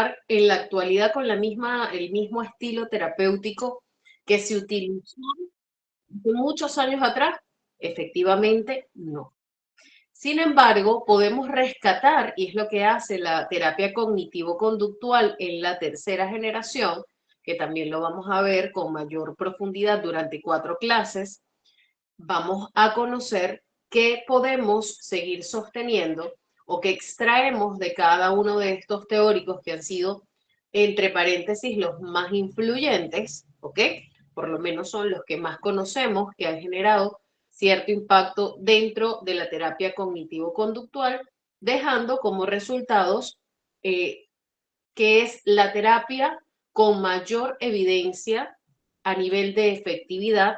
trabajar en la actualidad con el mismo estilo terapéutico que se utilizó muchos años atrás? Efectivamente, no. Sin embargo, podemos rescatar, y es lo que hace la terapia cognitivo-conductual en la tercera generación, que también lo vamos a ver con mayor profundidad durante 4 clases. Vamos a conocer qué podemos seguir sosteniendo o qué extraemos de cada uno de estos teóricos que han sido, entre paréntesis, los más influyentes, ¿ok? Por lo menos son los que más conocemos, que han generado cierto impacto dentro de la terapia cognitivo-conductual, dejando como resultados que es la terapia con mayor evidencia a nivel de efectividad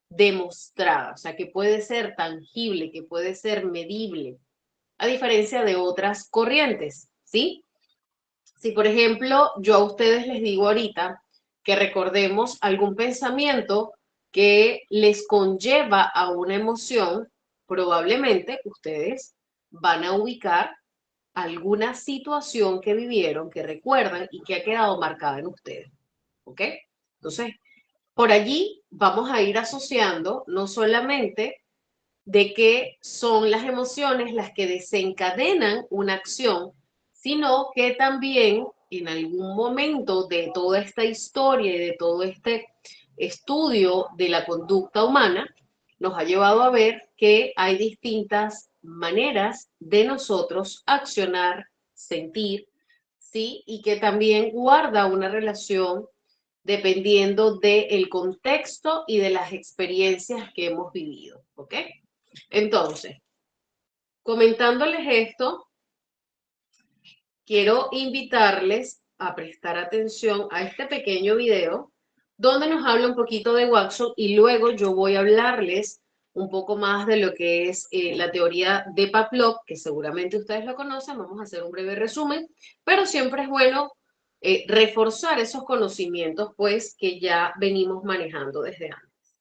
demostrada, o sea, que puede ser tangible, que puede ser medible, a diferencia de otras corrientes, ¿sí? Si, por ejemplo, yo a ustedes les digo ahorita que recordemos algún pensamiento que les conlleva a una emoción, probablemente ustedes van a ubicar alguna situación que vivieron, que recuerdan y que ha quedado marcada en ustedes, ¿ok? Entonces, por allí vamos a ir asociando no solamente de qué son las emociones las que desencadenan una acción, sino que también en algún momento de toda esta historia y de todo este estudio de la conducta humana, nos ha llevado a ver que hay distintas maneras de nosotros accionar, sentir, ¿sí? Y que también guarda una relación dependiendo del contexto y de las experiencias que hemos vivido, ¿ok? Entonces, comentándoles esto, quiero invitarles a prestar atención a este pequeño video donde nos habla un poquito de Watson y luego yo voy a hablarles un poco más de lo que es la teoría de Pavlov, que seguramente ustedes lo conocen. Vamos a hacer un breve resumen, pero siempre es bueno reforzar esos conocimientos pues que ya venimos manejando desde antes.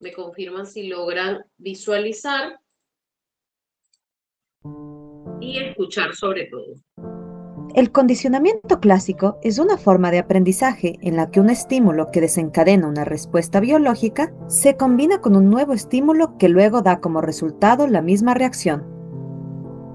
Me confirman si logran visualizar y escuchar sobre todo. El condicionamiento clásico es una forma de aprendizaje en la que un estímulo que desencadena una respuesta biológica se combina con un nuevo estímulo que luego da como resultado la misma reacción.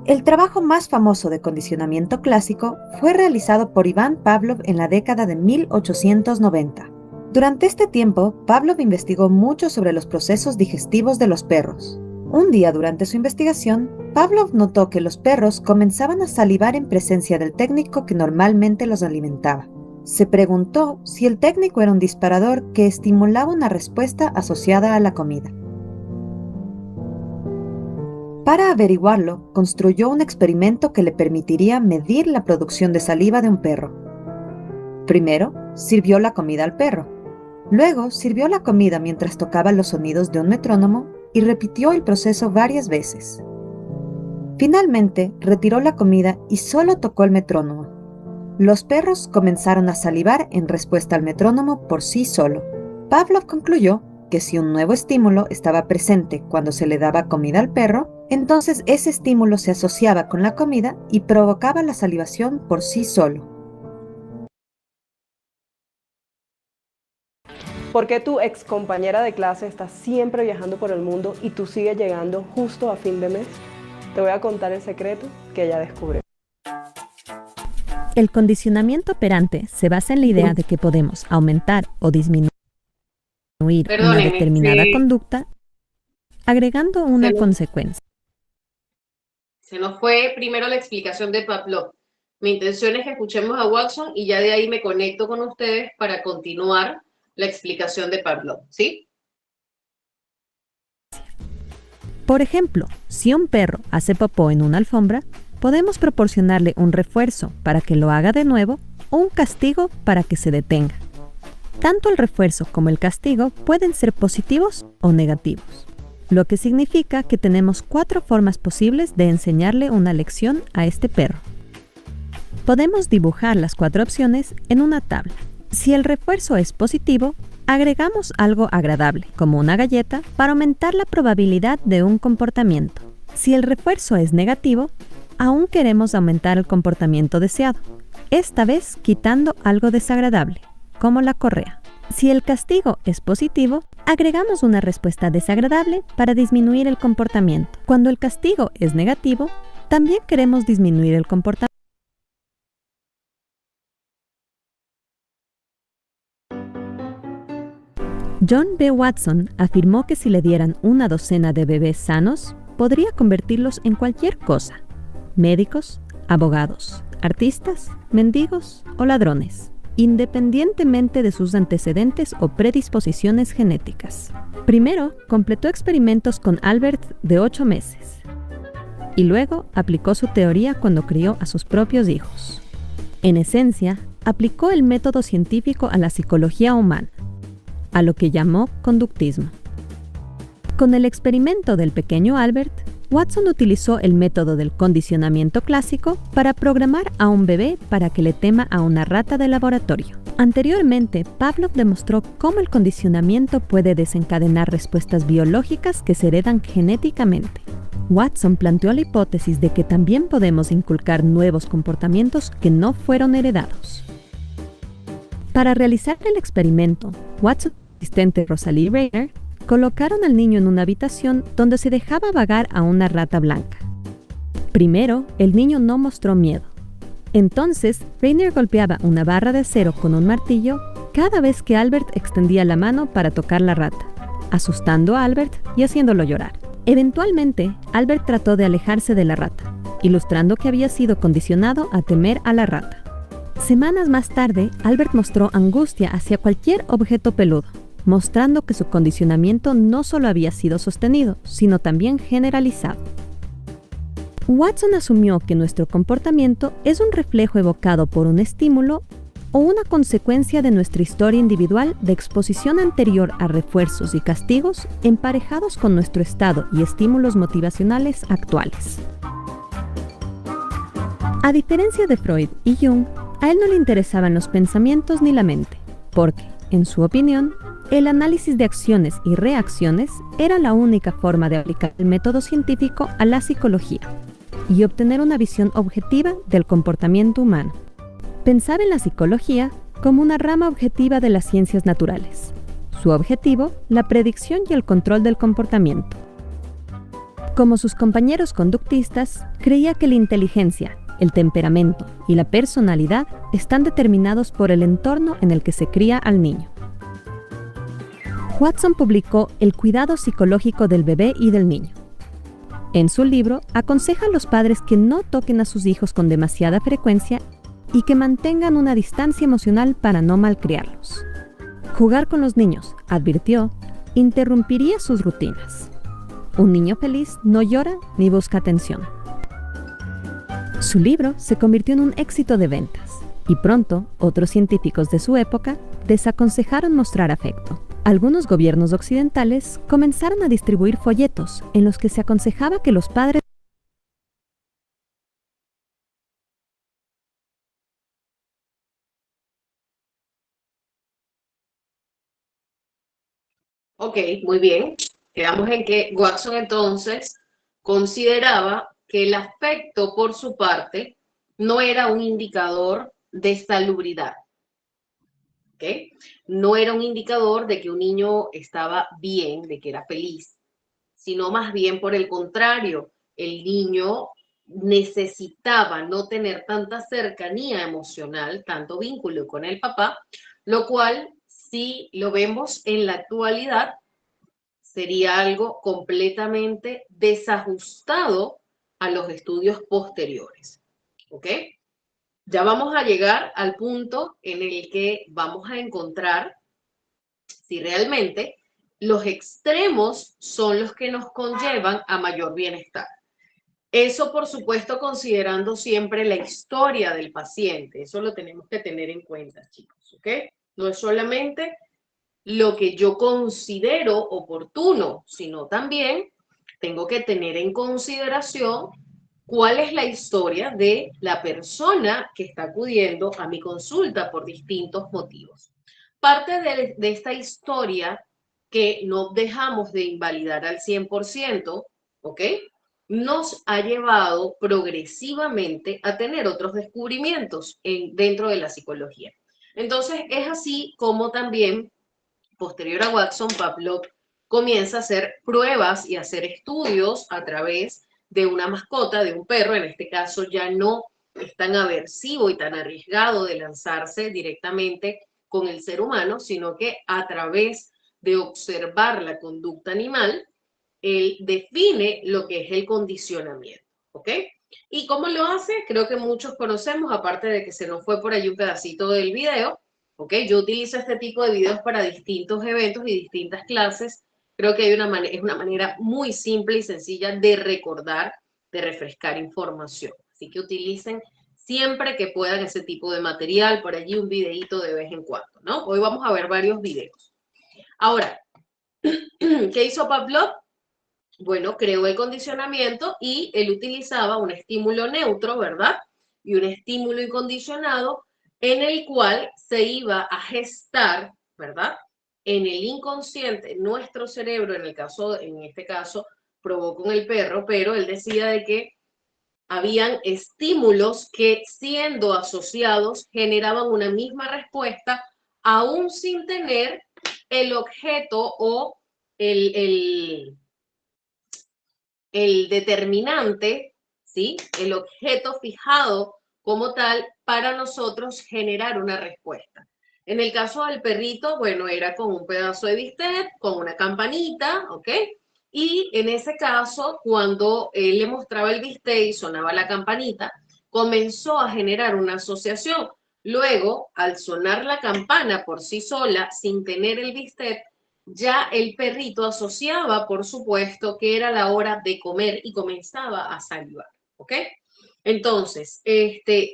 El trabajo más famoso de condicionamiento clásico fue realizado por Ivan Pavlov en la década de 1890. Durante este tiempo, Pavlov investigó mucho sobre los procesos digestivos de los perros. Un día durante su investigación, Pavlov notó que los perros comenzaban a salivar en presencia del técnico que normalmente los alimentaba. Se preguntó si el técnico era un disparador que estimulaba una respuesta asociada a la comida. Para averiguarlo, construyó un experimento que le permitiría medir la producción de saliva de un perro. Primero, sirvió la comida al perro. Luego, sirvió la comida mientras tocaba los sonidos de un metrónomo y repitió el proceso varias veces. Finalmente, retiró la comida y solo tocó el metrónomo. Los perros comenzaron a salivar en respuesta al metrónomo por sí solo. Pavlov concluyó que si un nuevo estímulo estaba presente cuando se le daba comida al perro, entonces ese estímulo se asociaba con la comida y provocaba la salivación por sí solo. ¿Por qué tu ex compañera de clase está siempre viajando por el mundo y tú sigues llegando justo a fin de mes? Te voy a contar el secreto que ella descubrió. El condicionamiento operante se basa en la idea de que podemos aumentar o disminuir una determinada conducta agregando una consecuencia. Se nos fue primero la explicación de Pavlov. Mi intención es que escuchemos a Watson y ya de ahí me conecto con ustedes para continuar la explicación de Pavlov, ¿sí? Por ejemplo, si un perro hace popó en una alfombra, podemos proporcionarle un refuerzo para que lo haga de nuevo o un castigo para que se detenga. Tanto el refuerzo como el castigo pueden ser positivos o negativos, lo que significa que tenemos 4 formas posibles de enseñarle una lección a este perro. Podemos dibujar las 4 opciones en una tabla. Si el refuerzo es positivo, agregamos algo agradable, como una galleta, para aumentar la probabilidad de un comportamiento. Si el refuerzo es negativo, aún queremos aumentar el comportamiento deseado. esta vez quitando algo desagradable, como la correa. Si el castigo es positivo, agregamos una respuesta desagradable para disminuir el comportamiento. Cuando el castigo es negativo, también queremos disminuir el comportamiento. John B. Watson afirmó que si le dieran una docena de bebés sanos, podría convertirlos en cualquier cosa: médicos, abogados, artistas, mendigos o ladrones, independientemente de sus antecedentes o predisposiciones genéticas. Primero, completó experimentos con Albert de 8 meses y luego aplicó su teoría cuando crió a sus propios hijos. En esencia, aplicó el método científico a la psicología humana, a lo que llamó conductismo. Con el experimento del pequeño Albert, Watson utilizó el método del condicionamiento clásico para programar a un bebé para que le tema a una rata de laboratorio. Anteriormente, Pavlov demostró cómo el condicionamiento puede desencadenar respuestas biológicas que se heredan genéticamente. Watson planteó la hipótesis de que también podemos inculcar nuevos comportamientos que no fueron heredados. Para realizar el experimento, Watson y su asistente Rosalie Rayner colocaron al niño en una habitación donde se dejaba vagar a una rata blanca. Primero, el niño no mostró miedo. Entonces, Rayner golpeaba una barra de acero con un martillo cada vez que Albert extendía la mano para tocar la rata, asustando a Albert y haciéndolo llorar. Eventualmente, Albert trató de alejarse de la rata, ilustrando que había sido condicionado a temer a la rata. Semanas más tarde, Albert mostró angustia hacia cualquier objeto peludo, mostrando que su condicionamiento no solo había sido sostenido, sino también generalizado. Watson asumió que nuestro comportamiento es un reflejo evocado por un estímulo o una consecuencia de nuestra historia individual de exposición anterior a refuerzos y castigos emparejados con nuestro estado y estímulos motivacionales actuales. A diferencia de Freud y Jung, a él no le interesaban los pensamientos ni la mente, porque, en su opinión, el análisis de acciones y reacciones era la única forma de aplicar el método científico a la psicología y obtener una visión objetiva del comportamiento humano. Pensaba en la psicología como una rama objetiva de las ciencias naturales. Su objetivo, la predicción y el control del comportamiento. Como sus compañeros conductistas, creía que la inteligencia, el temperamento y la personalidad están determinados por el entorno en el que se cría al niño. Watson publicó El cuidado psicológico del bebé y del niño. En su libro, aconseja a los padres que no toquen a sus hijos con demasiada frecuencia y que mantengan una distancia emocional para no malcriarlos. Jugar con los niños, advirtió, interrumpiría sus rutinas. Un niño feliz no llora ni busca atención. Su libro se convirtió en un éxito de ventas y pronto otros científicos de su época desaconsejaron mostrar afecto. Algunos gobiernos occidentales comenzaron a distribuir folletos en los que se aconsejaba que los padres Ok, muy bien. Quedamos en que Watson entonces consideraba que el afecto por su parte no era un indicador de salubridad. ¿Ok? No era un indicador de que un niño estaba bien, de que era feliz, sino más bien por el contrario, el niño necesitaba no tener tanta cercanía emocional, tanto vínculo con el papá, lo cual, si lo vemos en la actualidad, sería algo completamente desajustado a los estudios posteriores. ¿Ok? Ya vamos a llegar al punto en el que vamos a encontrar si realmente los extremos son los que nos conllevan a mayor bienestar. Eso, por supuesto, considerando siempre la historia del paciente. Eso lo tenemos que tener en cuenta, chicos, ¿ok? No es solamente lo que yo considero oportuno, sino también tengo que tener en consideración cuál es la historia de la persona que está acudiendo a mi consulta por distintos motivos. Parte de esta historia que no dejamos de invalidar al 100%, ¿ok? nos ha llevado progresivamente a tener otros descubrimientos dentro de la psicología. Entonces, es así como también, posterior a Watson, Pavlov comienza a hacer pruebas y a hacer estudios a través de una mascota, de un perro. En este caso ya no es tan aversivo y tan arriesgado de lanzarse directamente con el ser humano, sino que a través de observar la conducta animal, él define lo que es el condicionamiento, ¿ok? ¿Y cómo lo hace? Creo que muchos conocemos, aparte de que se nos fue por allí un pedacito del video, ¿ok? Yo utilizo este tipo de videos para distintos eventos y distintas clases. Creo que es una manera muy simple y sencilla de recordar, de refrescar información. Así que utilicen siempre que puedan ese tipo de material, por allí un videito de vez en cuando, ¿no? Hoy vamos a ver varios videos. Ahora, ¿qué hizo Pavlov? Bueno, creó el condicionamiento y él utilizaba un estímulo neutro, ¿verdad? Y un estímulo incondicionado en el cual se iba a gestar, ¿verdad? En el inconsciente, nuestro cerebro, en este caso, probó con el perro, pero él decía de que habían estímulos que, siendo asociados, generaban una misma respuesta, aún sin tener el objeto o el determinante, ¿sí? El objeto fijado como tal para nosotros generar una respuesta. En el caso del perrito, bueno, era con un pedazo de bistec, con una campanita, ¿ok? Y en ese caso, cuando él le mostraba el bistec y sonaba la campanita, comenzó a generar una asociación. Luego, al sonar la campana por sí sola, sin tener el bistec, ya el perrito asociaba, por supuesto, que era la hora de comer y comenzaba a salivar, ¿ok? Entonces,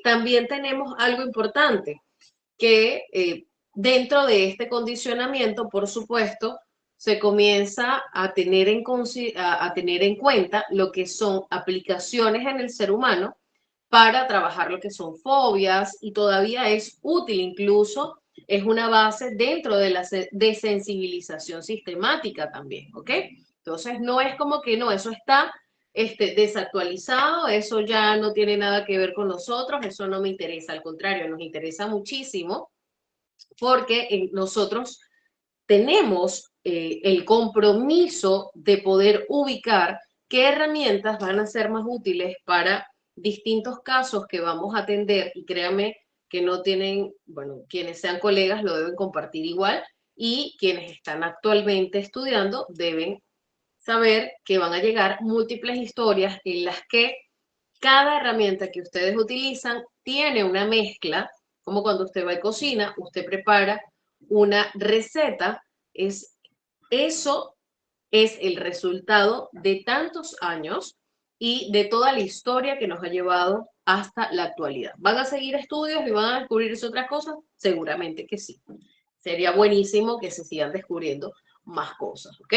también tenemos algo importante, que dentro de este condicionamiento, por supuesto, se comienza a tener en cuenta lo que son aplicaciones en el ser humano para trabajar lo que son fobias, y todavía es útil, incluso es una base dentro de la desensibilización sistemática también, ¿ok? Entonces no es como que no, eso está desactualizado, eso ya no tiene nada que ver con nosotros, eso no me interesa, al contrario, nos interesa muchísimo porque nosotros tenemos el compromiso de poder ubicar qué herramientas van a ser más útiles para distintos casos que vamos a atender, y créanme que no tienen, bueno, quienes sean colegas lo deben compartir igual, y quienes están actualmente estudiando deben saber que van a llegar múltiples historias en las que cada herramienta que ustedes utilizan tiene una mezcla, como cuando usted va y cocina, usted prepara una receta, eso es el resultado de tantos años y de toda la historia que nos ha llevado hasta la actualidad. ¿Van a seguir estudios y van a descubrirse otras cosas? Seguramente que sí. Sería buenísimo que se sigan descubriendo más cosas, ¿ok?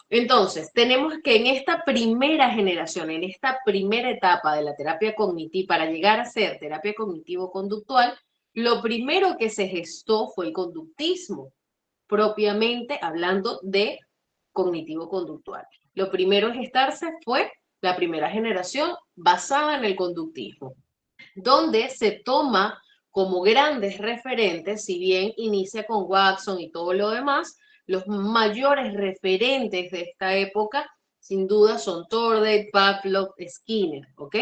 Entonces, tenemos que en esta primera generación, en esta primera etapa de la terapia cognitiva, para llegar a ser terapia cognitivo-conductual, lo primero que se gestó fue el conductismo, propiamente hablando de cognitivo-conductual. Lo primero en gestarse fue la primera generación basada en el conductismo, donde se toma como grandes referentes, si bien inicia con Watson y todo lo demás, los mayores referentes de esta época, sin duda, son Thorndike, Pavlov, Skinner, ¿ok?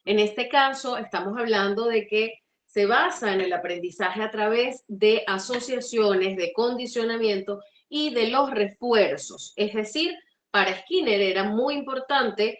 En este caso, estamos hablando de que se basa en el aprendizaje a través de asociaciones, de condicionamiento y de los refuerzos. Es decir, para Skinner era muy importante,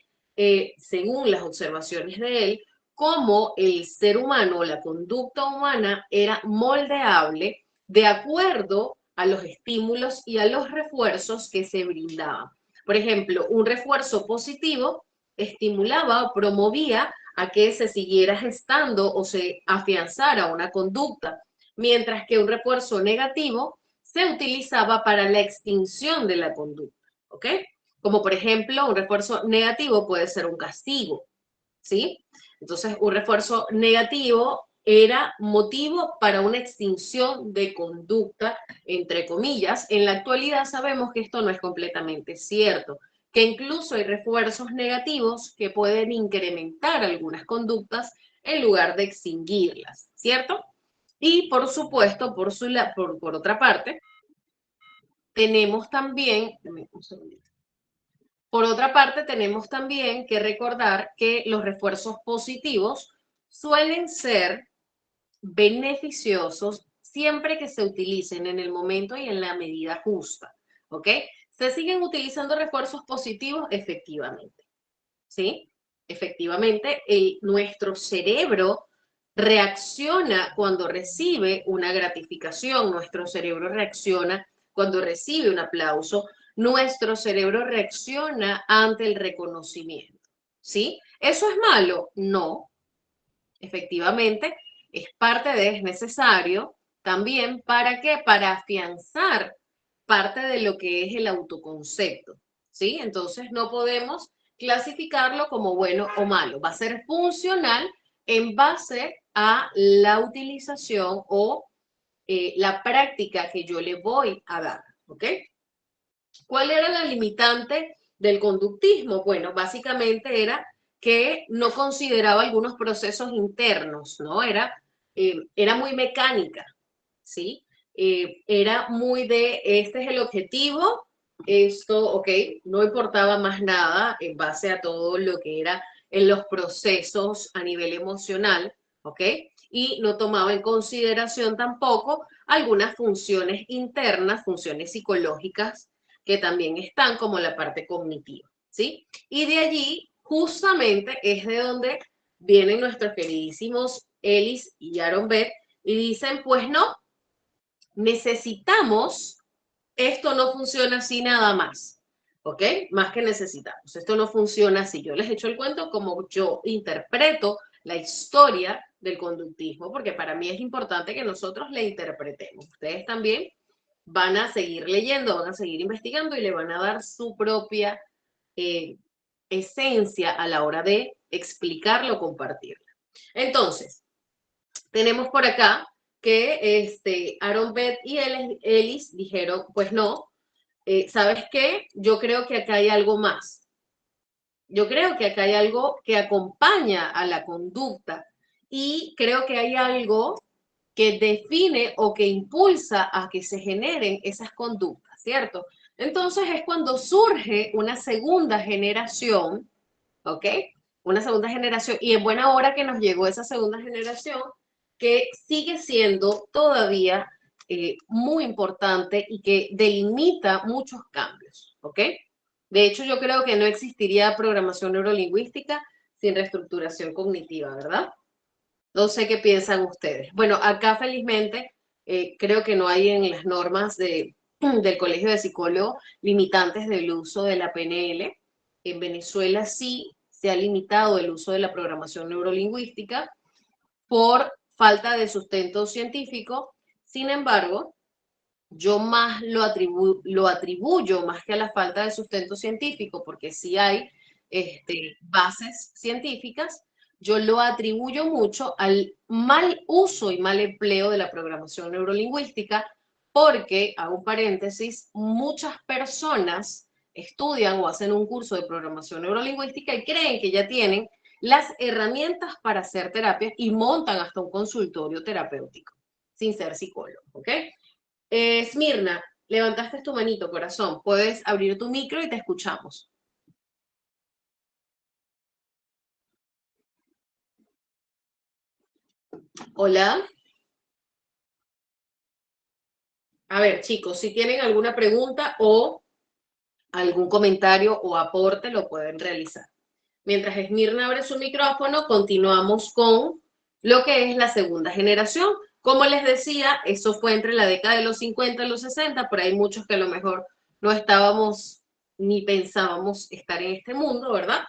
según las observaciones de él, cómo el ser humano, la conducta humana, era moldeable de acuerdo a los estímulos y a los refuerzos que se brindaban. Por ejemplo, un refuerzo positivo estimulaba o promovía a que se siguiera gestando o se afianzara una conducta, mientras que un refuerzo negativo se utilizaba para la extinción de la conducta, ¿ok? Como por ejemplo, un refuerzo negativo puede ser un castigo, ¿sí? Entonces, un refuerzo negativo era motivo para una extinción de conducta, entre comillas. En la actualidad sabemos que esto no es completamente cierto, que incluso hay refuerzos negativos que pueden incrementar algunas conductas en lugar de extinguirlas, ¿cierto? Y por supuesto, por otra parte, tenemos también, un segundito. Por otra parte, tenemos también que recordar que los refuerzos positivos suelen ser beneficiosos siempre que se utilicen en el momento y en la medida justa, ¿ok? ¿Se siguen utilizando refuerzos positivos? Efectivamente, ¿sí? Efectivamente, nuestro cerebro reacciona cuando recibe una gratificación, nuestro cerebro reacciona cuando recibe un aplauso, nuestro cerebro reacciona ante el reconocimiento, ¿sí? ¿Eso es malo? No, efectivamente, es necesario también, ¿para qué? Para afianzar parte de lo que es el autoconcepto, ¿sí? Entonces no podemos clasificarlo como bueno o malo, va a ser funcional en base a la utilización o la práctica que yo le voy a dar, ¿ok? ¿Cuál era la limitante del conductismo? Bueno, básicamente era que no consideraba algunos procesos internos, ¿no? Era muy mecánica, ¿sí? Era muy de, este es el objetivo, esto, ok, no importaba más nada en base a todo lo que era en los procesos a nivel emocional, ¿ok? Y no tomaba en consideración tampoco algunas funciones internas, funciones psicológicas que también están como la parte cognitiva, ¿sí? Y de allí justamente es de donde vienen nuestros queridísimos Ellis y Aaron Beck y dicen, pues no, necesitamos, esto no funciona así nada más, ¿ok? Más que necesitamos, esto no funciona así. Yo les echo el cuento como yo interpreto la historia del conductismo, porque para mí es importante que nosotros la interpretemos. Ustedes también van a seguir leyendo, van a seguir investigando y le van a dar su propia esencia a la hora de explicarlo o compartirla. Entonces, tenemos por acá que Aaron Beck y Ellis dijeron, pues no, ¿sabes qué? Yo creo que acá hay algo más. Yo creo que acá hay algo que acompaña a la conducta y creo que hay algo que define o que impulsa a que se generen esas conductas, ¿cierto? Entonces es cuando surge una segunda generación, ¿ok? Una segunda generación, y en buena hora que nos llegó esa segunda generación, que sigue siendo todavía muy importante y que delimita muchos cambios, ¿ok? De hecho, yo creo que no existiría programación neurolingüística sin reestructuración cognitiva, ¿verdad? No sé qué piensan ustedes. Bueno, acá felizmente creo que no hay en las normas del Colegio de Psicólogos limitantes del uso de la PNL. En Venezuela sí se ha limitado el uso de la programación neurolingüística por falta de sustento científico. Sin embargo, yo más lo atribuyo más que a la falta de sustento científico, porque sí hay bases científicas, yo lo atribuyo mucho al mal uso y mal empleo de la programación neurolingüística, porque, hago un paréntesis, muchas personas estudian o hacen un curso de programación neurolingüística y creen que ya tienen las herramientas para hacer terapia y montan hasta un consultorio terapéutico, sin ser psicólogo, ¿ok? Smirna, levantaste tu manito, corazón. Puedes abrir tu micro y te escuchamos. Hola. A ver, chicos, si tienen alguna pregunta o algún comentario o aporte, lo pueden realizar. Mientras Smirna abre su micrófono, continuamos con lo que es la segunda generación. Como les decía, eso fue entre la década de los 50 y los 60, por ahí muchos que a lo mejor no estábamos ni pensábamos estar en este mundo, ¿verdad?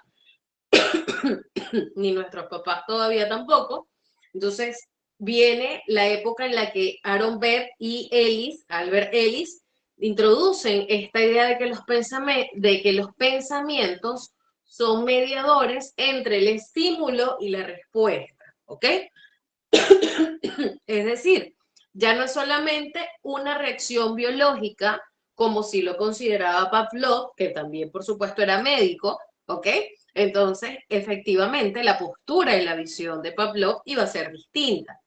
Ni nuestros papás todavía tampoco. Entonces, viene la época en la que Aaron Beck y Albert Ellis, introducen esta idea de que los pensamientos son mediadores entre el estímulo y la respuesta, ¿ok? Es decir, ya no es solamente una reacción biológica como si lo consideraba Pavlov, que también por supuesto era médico, ¿ok? Entonces, efectivamente, la postura y la visión de Pavlov iba a ser distinta,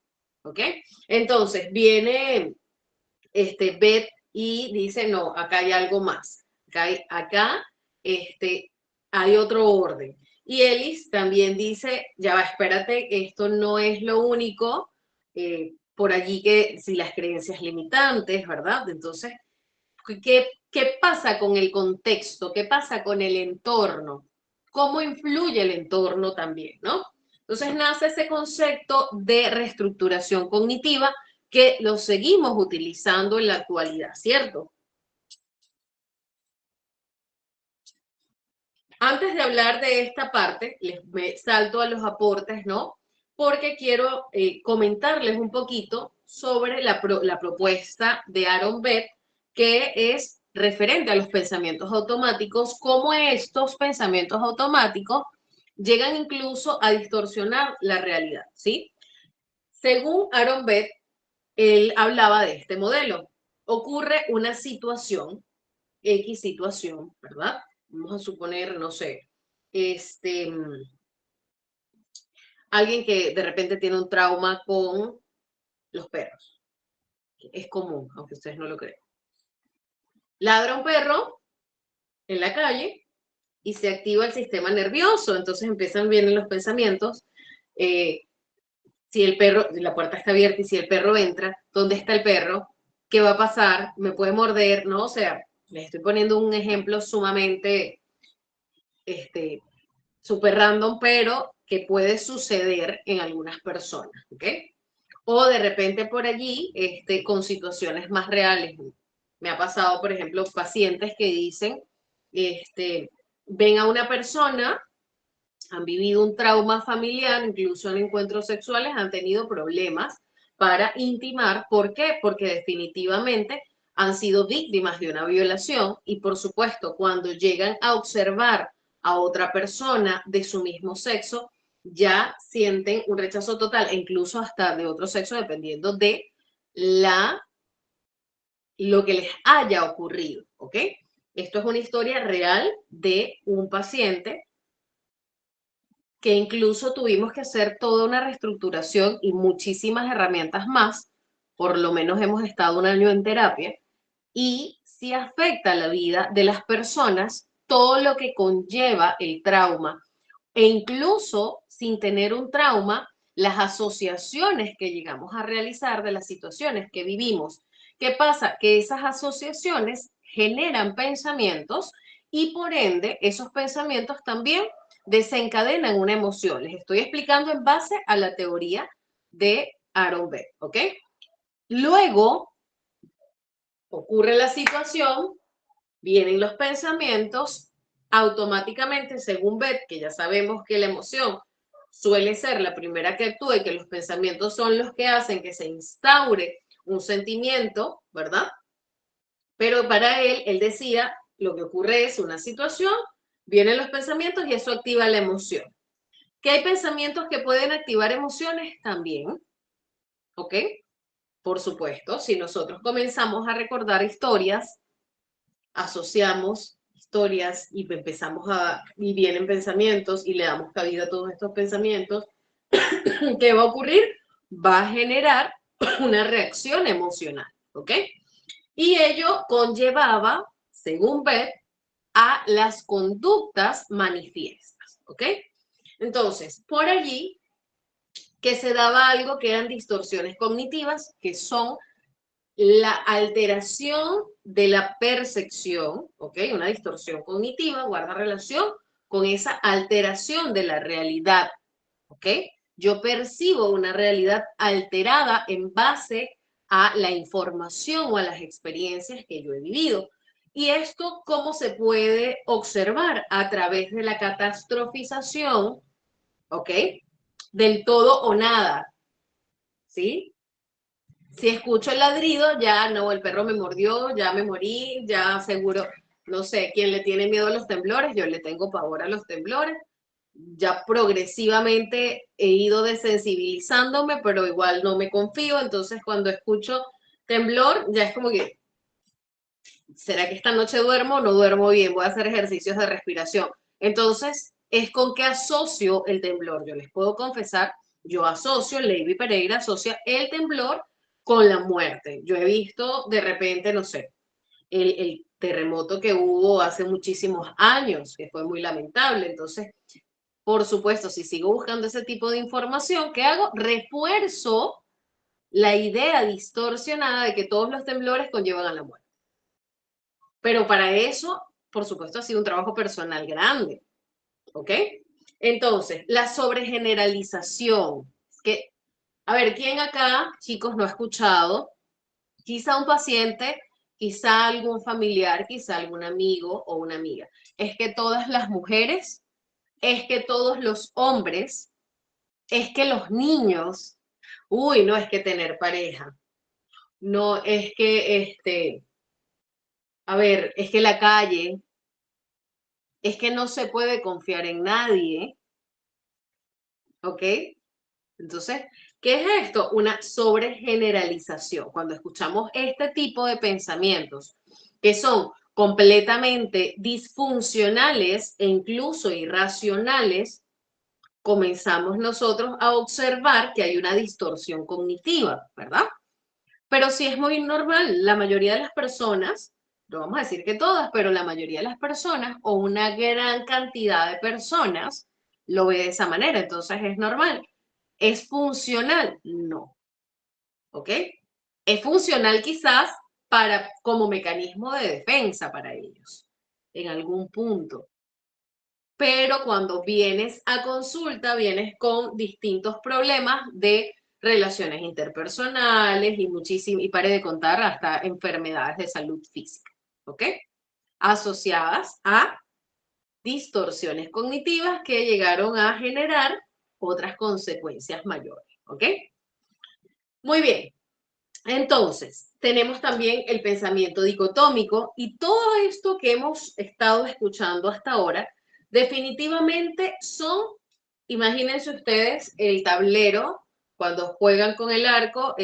¿ok? Entonces, viene Beth y dice, no, acá hay algo más, acá hay otro orden. Y Ellis también dice, ya va, espérate, esto no es lo único, por allí que si las creencias limitantes, ¿verdad? Entonces, ¿qué pasa con el contexto? ¿Qué pasa con el entorno? ¿Cómo influye el entorno también, no? Entonces nace ese concepto de reestructuración cognitiva que lo seguimos utilizando en la actualidad, ¿cierto? Antes de hablar de esta parte, me salto a los aportes, ¿no? Porque quiero comentarles un poquito sobre la propuesta de Aaron Beck, que es referente a los pensamientos automáticos, cómo estos pensamientos automáticos llegan incluso a distorsionar la realidad, ¿sí? Según Aaron Beck, él hablaba de este modelo. Ocurre una situación, X situación, ¿verdad? Vamos a suponer, no sé, alguien que de repente tiene un trauma con los perros. Es común, aunque ustedes no lo crean. Ladra un perro en la calle y se activa el sistema nervioso, entonces vienen los pensamientos. Si el perro, la puerta está abierta y si el perro entra, ¿dónde está el perro? ¿Qué va a pasar? ¿Me puede morder? ¿No? O sea, les estoy poniendo un ejemplo sumamente súper random, pero que puede suceder en algunas personas, ¿ok? O de repente por allí, con situaciones más reales. Me ha pasado, por ejemplo, pacientes que dicen, ven a una persona, han vivido un trauma familiar, incluso en encuentros sexuales, han tenido problemas para intimar. ¿Por qué? Porque definitivamente han sido víctimas de una violación y, por supuesto, cuando llegan a observar a otra persona de su mismo sexo, ya sienten un rechazo total, e incluso hasta de otro sexo, dependiendo de lo que les haya ocurrido, ¿ok? Esto es una historia real de un paciente que incluso tuvimos que hacer toda una reestructuración y muchísimas herramientas más, por lo menos hemos estado un año en terapia, y si afecta la vida de las personas todo lo que conlleva el trauma, e incluso sin tener un trauma, las asociaciones que llegamos a realizar de las situaciones que vivimos. ¿Qué pasa? Que esas asociaciones generan pensamientos y por ende esos pensamientos también desencadenan una emoción. Les estoy explicando en base a la teoría de Aaron Beck, ¿ok? Luego ocurre la situación, vienen los pensamientos, automáticamente, según Beck, que ya sabemos que la emoción suele ser la primera que actúa y que los pensamientos son los que hacen que se instaure un sentimiento, ¿verdad? Pero para él decía, lo que ocurre es una situación, vienen los pensamientos y eso activa la emoción. Que hay pensamientos que pueden activar emociones también, ¿ok? Por supuesto, si nosotros comenzamos a recordar historias, asociamos historias y vienen pensamientos y le damos cabida a todos estos pensamientos, ¿qué va a ocurrir? Va a generar una reacción emocional, ¿ok? Y ello conllevaba, según Beth, a las conductas manifiestas, ¿ok? Entonces, por allí que se daba algo que eran distorsiones cognitivas, que son la alteración de la percepción, ¿ok? Una distorsión cognitiva guarda relación con esa alteración de la realidad, ¿ok? Yo percibo una realidad alterada en base a la información o a las experiencias que yo he vivido. ¿Y esto cómo se puede observar? A través de la catastrofización, ¿ok? Del todo o nada, ¿sí? Si escucho el ladrido, ya no, el perro me mordió, ya me morí, ya seguro, no sé, ¿quién le tiene miedo a los temblores? Yo le tengo pavor a los temblores. Ya progresivamente he ido desensibilizándome, pero igual no me confío, entonces cuando escucho temblor, ya es como que ¿será que esta noche duermo o no duermo bien? Voy a hacer ejercicios de respiración. Entonces, es con qué asocio el temblor. Yo les puedo confesar, yo asocio, Lady Pereira asocia el temblor con la muerte. Yo he visto de repente, no sé, el terremoto que hubo hace muchísimos años, que fue muy lamentable. Entonces, por supuesto, si sigo buscando ese tipo de información, ¿qué hago? Refuerzo la idea distorsionada de que todos los temblores conllevan a la muerte. Pero para eso, por supuesto, ha sido un trabajo personal grande, ¿ok? Entonces, la sobregeneralización, que, a ver, ¿quién acá, chicos, no ha escuchado? Quizá un paciente, quizá algún familiar, quizá algún amigo o una amiga. Es que todas las mujeres, es que todos los hombres, es que los niños, uy, no es que tener pareja, no es que, a ver, es que la calle, es que no se puede confiar en nadie, ¿ok? Entonces, ¿qué es esto? Una sobregeneralización. Cuando escuchamos este tipo de pensamientos que son completamente disfuncionales e incluso irracionales, comenzamos nosotros a observar que hay una distorsión cognitiva, ¿verdad? Pero sí es muy normal, la mayoría de las personas, no vamos a decir que todas, pero la mayoría de las personas o una gran cantidad de personas lo ve de esa manera, entonces es normal. ¿Es funcional? No, ¿ok? Es funcional quizás para, como mecanismo de defensa para ellos, en algún punto. Pero cuando vienes a consulta, vienes con distintos problemas de relaciones interpersonales y muchísimo, y pare de contar, hasta enfermedades de salud física, ¿ok? Asociadas a distorsiones cognitivas que llegaron a generar otras consecuencias mayores, ¿ok? Muy bien. Entonces, tenemos también el pensamiento dicotómico y todo esto que hemos estado escuchando hasta ahora, definitivamente son, imagínense ustedes, el tablero, cuando juegan con el arco,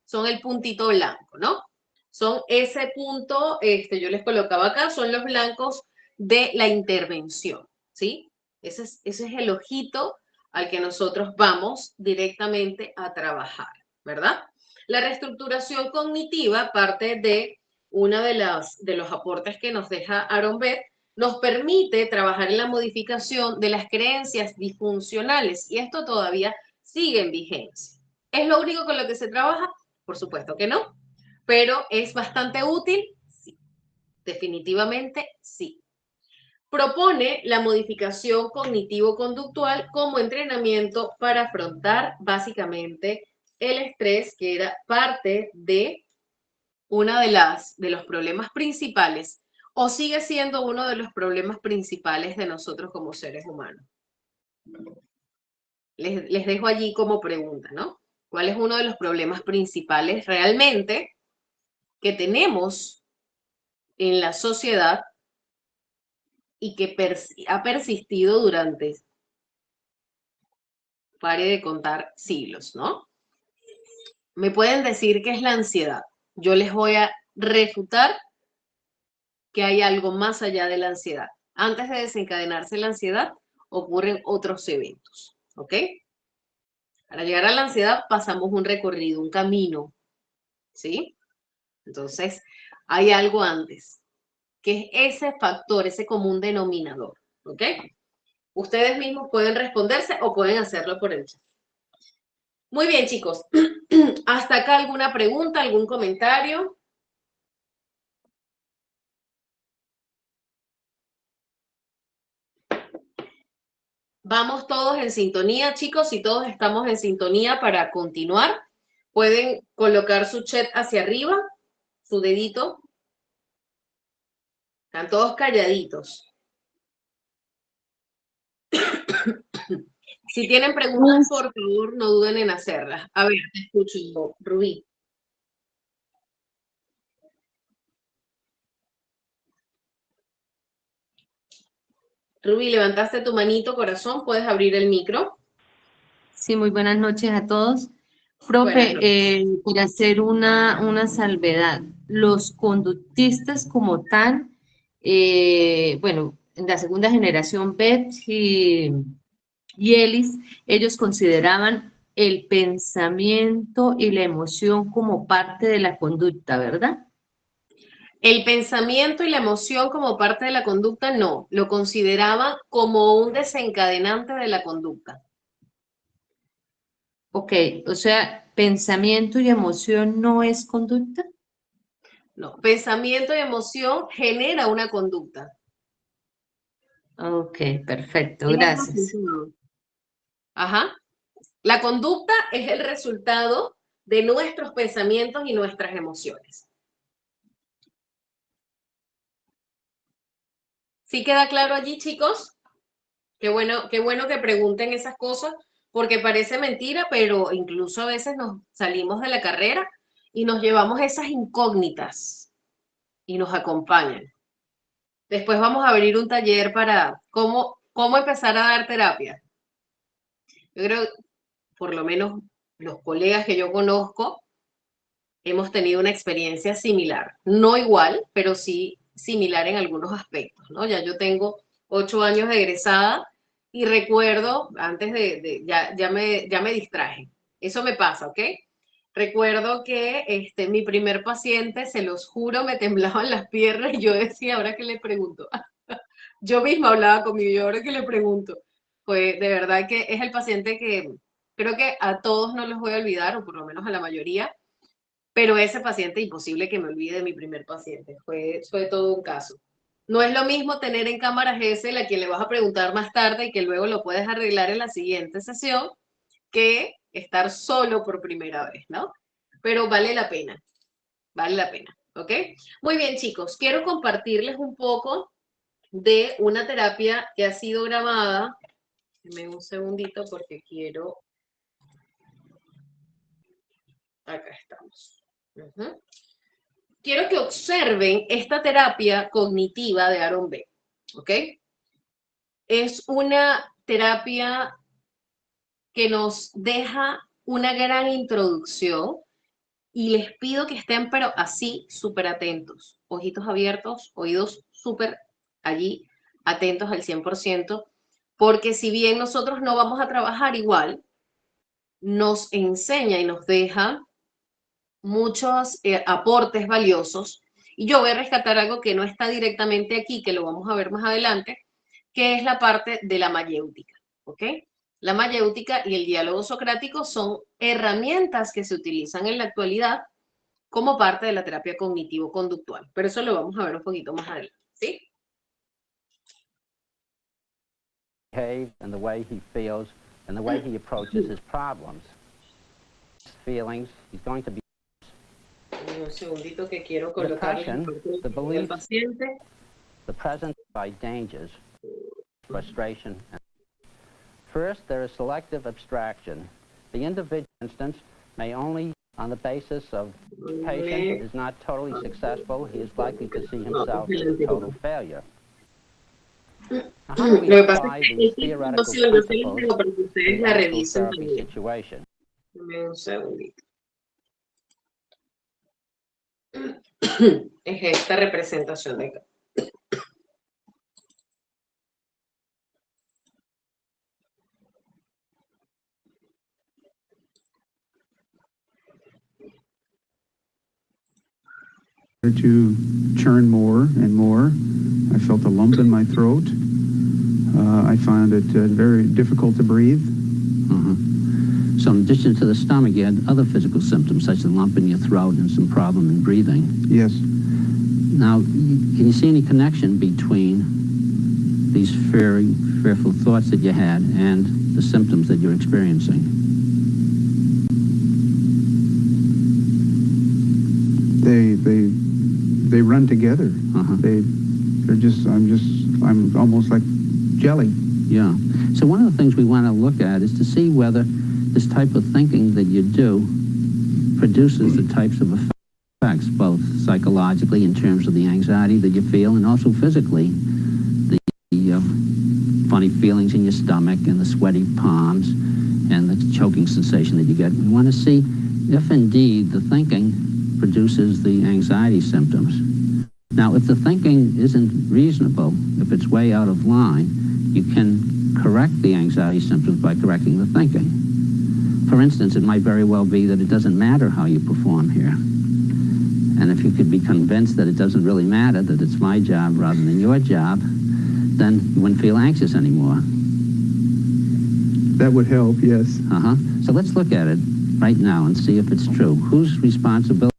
son el puntito blanco, ¿no? Son ese punto, yo les colocaba acá, son los blancos de la intervención, ¿sí? Ese es el ojito al que nosotros vamos directamente a trabajar, ¿verdad? La reestructuración cognitiva, parte de uno de los aportes que nos deja Aaron Beck, nos permite trabajar en la modificación de las creencias disfuncionales y esto todavía sigue en vigencia. ¿Es lo único con lo que se trabaja? Por supuesto que no, pero es bastante útil, sí, definitivamente sí. Propone la modificación cognitivo-conductual como entrenamiento para afrontar básicamente el estrés, que era parte de uno de los problemas principales, o sigue siendo uno de los problemas principales de nosotros como seres humanos. Les dejo allí como pregunta, ¿no? ¿Cuál es uno de los problemas principales realmente que tenemos en la sociedad y que ha persistido durante, pare de contar, siglos, ¿no? Me pueden decir que es la ansiedad. Yo les voy a refutar que hay algo más allá de la ansiedad. Antes de desencadenarse la ansiedad, ocurren otros eventos, ¿ok? Para llegar a la ansiedad pasamos un recorrido, un camino, ¿sí? Entonces, hay algo antes, que es ese factor, ese común denominador, ¿ok? Ustedes mismos pueden responderse o pueden hacerlo por el chat. Muy bien, chicos. ¿Hasta acá alguna pregunta, algún comentario? Vamos todos en sintonía, chicos. Si todos estamos en sintonía para continuar, pueden colocar su chat hacia arriba, su dedito. Están todos calladitos. Si tienen preguntas, por favor, no duden en hacerlas. A ver, te escucho, Rubí. Rubí, levantaste tu manito, corazón. ¿Puedes abrir el micro? Sí, muy buenas noches a todos. Profe, para hacer una salvedad, los conductistas como tal, bueno, en la segunda generación, Betz y Ellis, ellos consideraban el pensamiento y la emoción como parte de la conducta, ¿verdad? El pensamiento y la emoción como parte de la conducta, no, lo consideraban como un desencadenante de la conducta. Ok, o sea, pensamiento y emoción no es conducta. No, pensamiento y emoción genera una conducta. Ok, perfecto, gracias. Ajá. La conducta es el resultado de nuestros pensamientos y nuestras emociones. ¿Sí queda claro allí, chicos? Qué bueno que pregunten esas cosas, porque parece mentira, pero incluso a veces nos salimos de la carrera y nos llevamos esas incógnitas y nos acompañan. Después vamos a abrir un taller para cómo empezar a dar terapia. Yo creo, por lo menos los colegas que yo conozco, hemos tenido una experiencia similar. No igual, pero sí similar en algunos aspectos, ¿no? Ya yo tengo 8 años de egresada y recuerdo, antes ya me distraje. Eso me pasa, ¿ok? Recuerdo que mi primer paciente, se los juro, me temblaban las piernas y yo decía, ¿ahora qué le pregunto? Yo misma hablaba conmigo, ¿y ahora qué le pregunto? Pues de verdad que es el paciente que creo que a todos no los voy a olvidar, o por lo menos a la mayoría, pero ese paciente, imposible que me olvide de mi primer paciente, fue todo un caso. No es lo mismo tener en cámara GSL a quien le vas a preguntar más tarde y que luego lo puedes arreglar en la siguiente sesión, que estar solo por primera vez, ¿no? Pero vale la pena, ¿ok? Muy bien, chicos, quiero compartirles un poco de una terapia que ha sido grabada. Deme un segundito porque quiero... Acá estamos. Quiero que observen esta terapia cognitiva de Aaron Beck, ¿ok? Es una terapia que nos deja una gran introducción y les pido que estén, pero así, súper atentos, ojitos abiertos, oídos súper allí, atentos al 100%, porque si bien nosotros no vamos a trabajar igual, nos enseña y nos deja muchos aportes valiosos. Y yo voy a rescatar algo que no está directamente aquí, que lo vamos a ver más adelante, que es la parte de la mayéutica, ¿ok? La mayéutica y el diálogo socrático son herramientas que se utilizan en la actualidad como parte de la terapia cognitivo-conductual, pero eso lo vamos a ver un poquito más adelante, ¿sí? And the way he feels and the way he approaches his problems, his feelings, he's going to be Un segundito que quiero colocarle the belief, al paciente. the presence by dangers, frustration. First, there is selective abstraction. The individual instance may only, on the basis of patient is not totally successful, he is likely to see himself as a total failure. Now, how do we apply these theoretical principles in a therapy situation? Un segundito. Es esta representación de acá. To churn more and more. I felt a lump in my throat. I found it very difficult to breathe. So in addition to the stomach, you had other physical symptoms, such as a lump in your throat and some problem in breathing. Yes. Now, can you see any connection between these fearful thoughts that you had and the symptoms that you're experiencing? They run together. I'm almost like jelly. Yeah. So one of the things we want to look at is to see whether this type of thinking that you do produces the types of effects, both psychologically in terms of the anxiety that you feel, and also physically, the funny feelings in your stomach and the sweaty palms and the choking sensation that you get. We want to see if indeed the thinking produces the anxiety symptoms. Now, if the thinking isn't reasonable, if it's way out of line, you can correct the anxiety symptoms by correcting the thinking. For instance, it might very well be that it doesn't matter how you perform here. And if you could be convinced that it doesn't really matter, that it's my job rather than your job, then you wouldn't feel anxious anymore. That would help, yes. So let's look at it right now and see if it's true. Whose responsibility?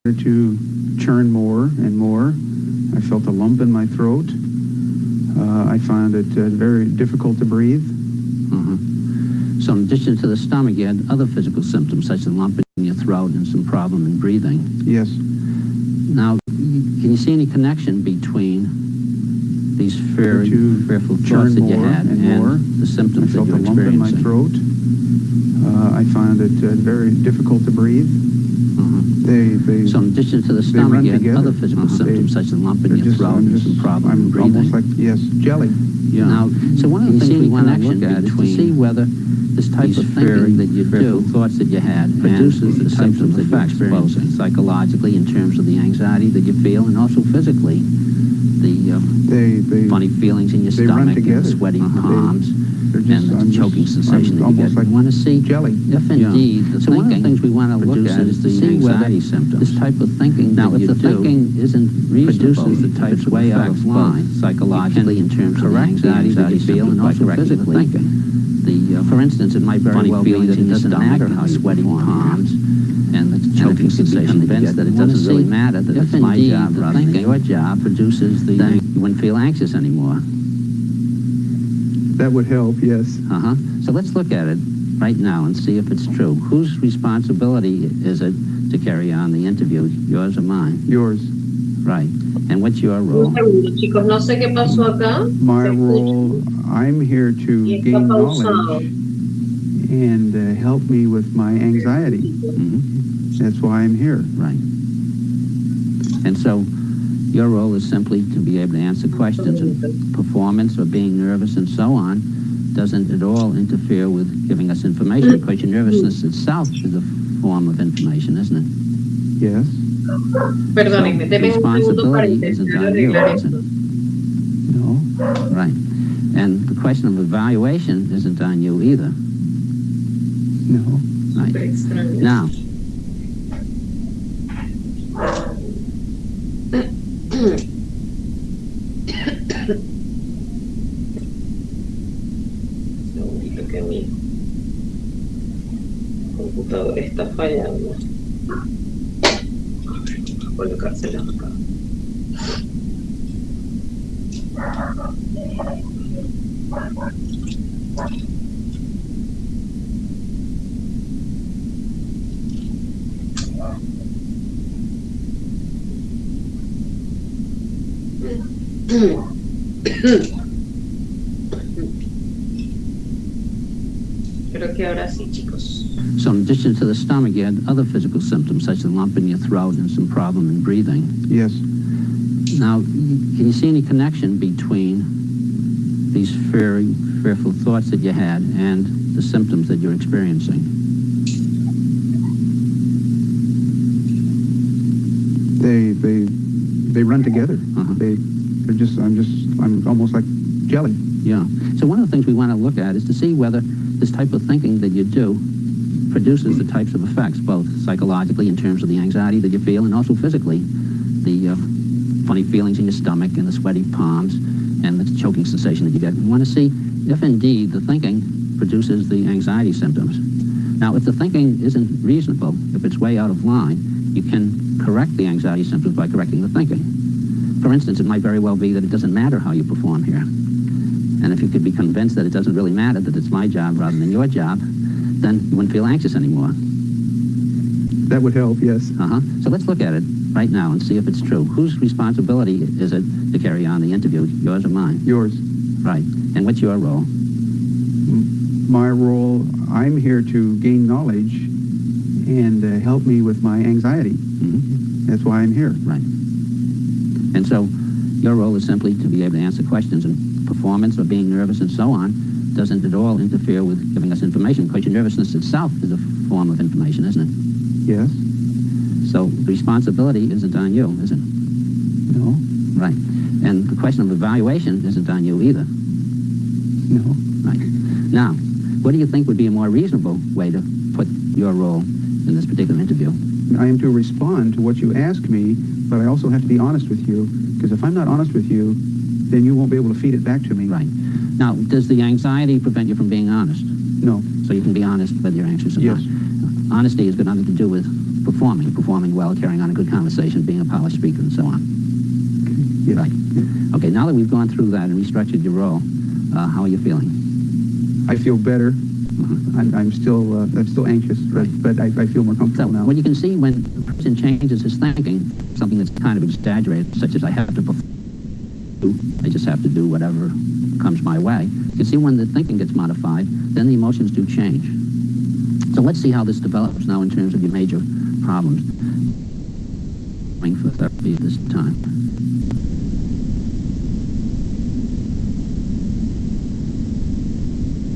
To churn more and more. I felt a lump in my throat. I found it very difficult to breathe. So in addition to the stomach, you had other physical symptoms, such as a lump in your throat and some problem in breathing. Yes. Now, can you see any connection between these fearful thoughts that you had and the symptoms that you're experiencing? I felt a lump in my throat. I found it very difficult to breathe. So in addition to the stomach, you had other physical symptoms, such as a lump in your throat and some problem in breathing. Almost like, yes, jelly. Yeah. Now, so one of the things we want to look at is to see whether this type of thinking that you do, thoughts that you had, produces the symptoms that you're experiencing, psychologically in terms of the anxiety that you feel, and also physically, the funny feelings in your stomach and the sweaty palms. And the choking sensation that you get. Like we want to see jelly. if indeed the thinking, one of the things we want to look at is the anxiety symptoms. This type of thinking now, if the thinking isn't reasonable, produces the types of way out of line psychologically in terms of the anxiety that you feel, and also physically thinking. For instance, it might very well be that it doesn't matter how sweaty palms and the choking sensation that you get. That it doesn't really matter that it's my job rather than your job produces the you wouldn't feel anxious anymore. That would help, yes. So let's look at it right now and see if it's true. Whose responsibility is it to carry on the interview, yours or mine? Yours. Right. And what's your role? Un segundo, chicos, no sé qué pasó acá. My Se role, escucha. I'm here to Y está gain pausado. knowledge and help me with my anxiety. That's why I'm here. Right. And so your role is simply to be able to answer questions, and performance or being nervous and so on doesn't at all interfere with giving us information, because your nervousness itself is a form of information, isn't it? Yes. Perdónenme, denme un segundo para Responsibility isn't intentar on you, arreglar is it? esto. No. Right. And the question of evaluation isn't on you either. No. Right. Extraño. Now, Segundito que mi computadora está fallando. A ver, vamos a colocársela acá. Creo que ahora sí, chicos. so in addition to the stomach, you had other physical symptoms, such as a lump in your throat and some problem in breathing. Yes. Now, can you see any connection between these fearful thoughts that you had and the symptoms that you're experiencing? They run together. I'm almost like jelly. Yeah. So one of the things we want to look at is to see whether this type of thinking that you do produces the types of effects, both psychologically in terms of the anxiety that you feel, and also physically, the funny feelings in your stomach and the sweaty palms and the choking sensation that you get. We want to see if indeed the thinking produces the anxiety symptoms. Now, if the thinking isn't reasonable, if it's way out of line, you can correct the anxiety symptoms by correcting the thinking. For instance, it might very well be that it doesn't matter how you perform here. And if you could be convinced that it doesn't really matter, that it's my job rather than your job, then you wouldn't feel anxious anymore. That would help, yes. So let's look at it right now and see if it's true. Whose responsibility is it to carry on the interview, yours or mine? Yours. Right. And what's your role? My role, I'm here to gain knowledge and help me with my anxiety. That's why I'm here. Right. And so your role is simply to be able to answer questions, and performance or being nervous and so on doesn't at all interfere with giving us information, because your nervousness itself is a form of information, isn't it? Yes. So the responsibility isn't on you, is it? No. Right. And the question of evaluation isn't on you either. No. Right. Now, what do you think would be a more reasonable way to put your role in this particular interview? I am to respond to what you ask me, but I also have to be honest with you, because if I'm not honest with you, then you won't be able to feed it back to me. Right. Now, does the anxiety prevent you from being honest? No. So you can be honest whether you're anxious or Yes. not. Honesty has got nothing to do with performing well, carrying on a good conversation, being a polished speaker, and so on. Yes. Right. Okay, now that we've gone through that and restructured your role, how are you feeling? I feel better. I'm still anxious, but I feel more So, comfortable now. what you can see when a person changes his thinking, something that's kind of exaggerated, such as I have to perform, I just have to do whatever comes my way. You can see when the thinking gets modified, then the emotions do change. So let's see how this develops now in terms of your major problems. For therapy at this time.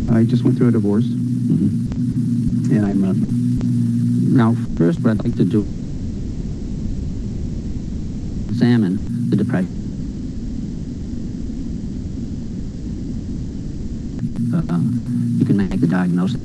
I just went through a divorce, Mm-hmm. and I'm Now, first, what I'd like to do examine the depression. You can make the diagnosis.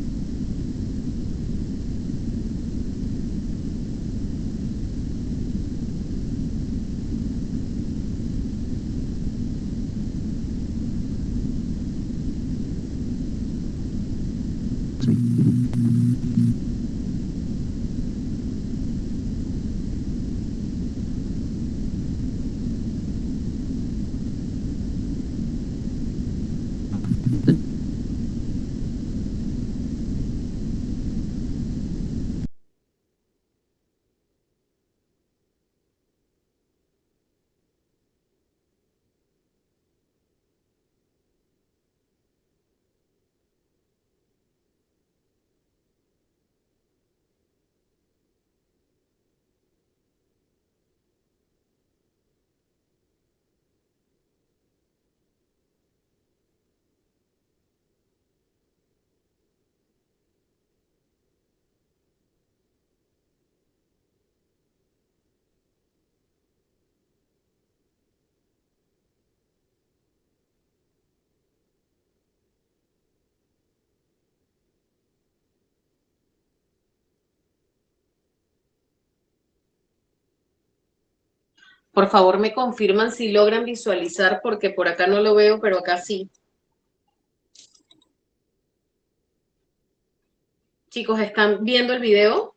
Por favor, me confirman si logran visualizar, porque por acá no lo veo, pero acá sí. Chicos, ¿están viendo el video?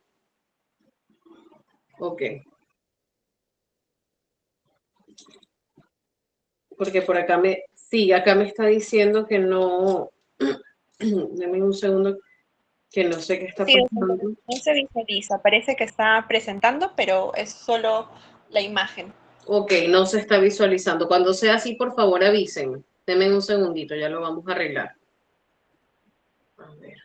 Ok. Porque por acá sí, acá me está diciendo que no. Deme un segundo, que no sé qué está pasando. No se visualiza, parece que está presentando, pero es solo la imagen. Ok, no se está visualizando. Cuando sea así, por favor, avísenme. Denme un segundito, ya lo vamos a arreglar. A ver.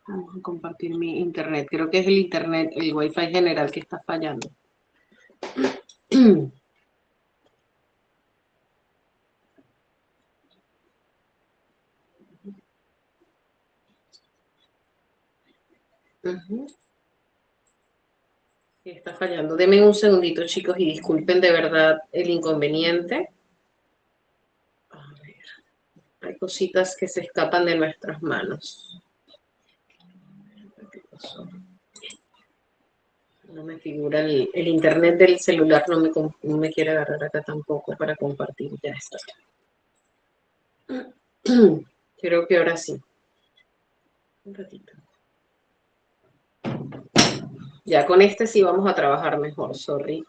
Vamos a compartir mi internet. Creo que es el internet, el Wi-Fi general que está fallando. Sí, está fallando. Denme un segundito, chicos, y disculpen de verdad el inconveniente. A ver, hay cositas que se escapan de nuestras manos. ¿Qué pasó? No me figura el internet del celular, no me quiere agarrar acá tampoco para compartir. Ya está. Creo que ahora sí. Un ratito. Ya con este sí vamos a trabajar mejor, sorry.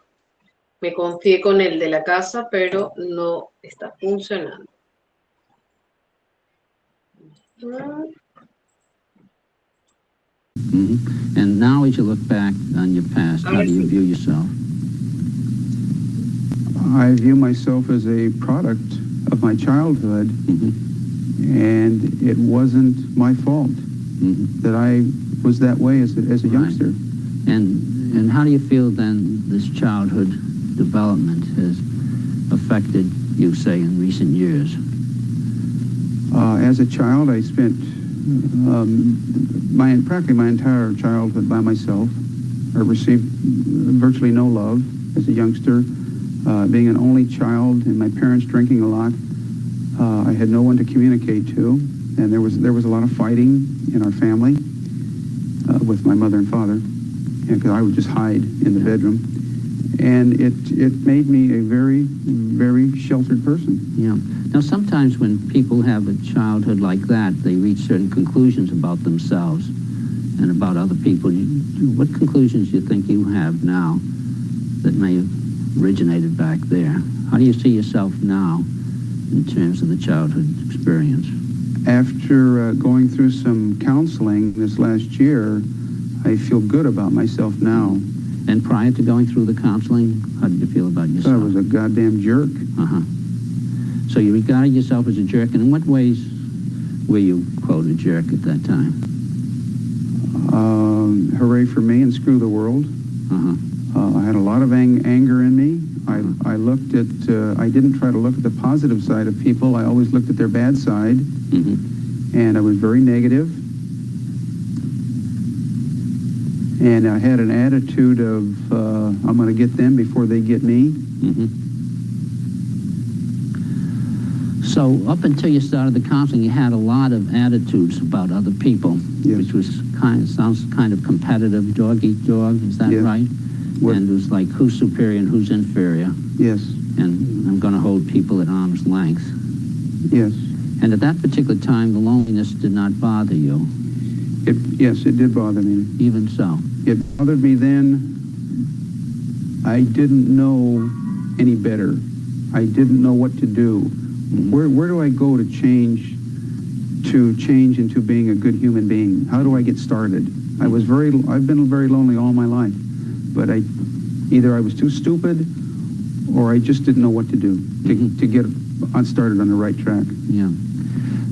Me confié con el de la casa, pero no está funcionando. Mm-hmm. And now as you look back on your past, how do you view yourself? I view myself as a product of my childhood, and it wasn't my fault that I was that way as a youngster. And how do you feel then this childhood development has affected you, say, in recent years? As a child, I spent practically my entire childhood by myself. I received virtually no love as a youngster. Being an only child and my parents drinking a lot, I had no one to communicate to, and there was a lot of fighting in our family with my mother and father, because I would just hide in the bedroom, and it made me a very, very sheltered person. Yeah. Now, sometimes when people have a childhood like that, they reach certain conclusions about themselves and about other people. What conclusions do you think you have now that may have originated back there? How do you see yourself now in terms of the childhood experience? After going through some counseling this last year, I feel good about myself now. And prior to going through the counseling, how did you feel about yourself? I was a goddamn jerk. So you regarded yourself as a jerk, and in what ways were you, quote, a jerk at that time? Hooray for me and screw the world. I had a lot of anger in me. I looked at, I didn't try to look at the positive side of people. I always looked at their bad side. And I was very negative. And I had an attitude of, I'm going to get them before they get me. So up until you started the counseling, you had a lot of attitudes about other people, which was sounds kind of competitive, dog eat dog, is that right? And it was like who's superior and who's inferior. Yes. And I'm going to hold people at arm's length. Yes. And at that particular time, the loneliness did not bother you. Yes, it did bother me. Even so? It bothered me then. I didn't know any better. I didn't know what to do. Where do I go to change into being a good human being? How do I get started? I've been very lonely all my life, but either I was too stupid or I just didn't know what to do to get started on the right track. Yeah.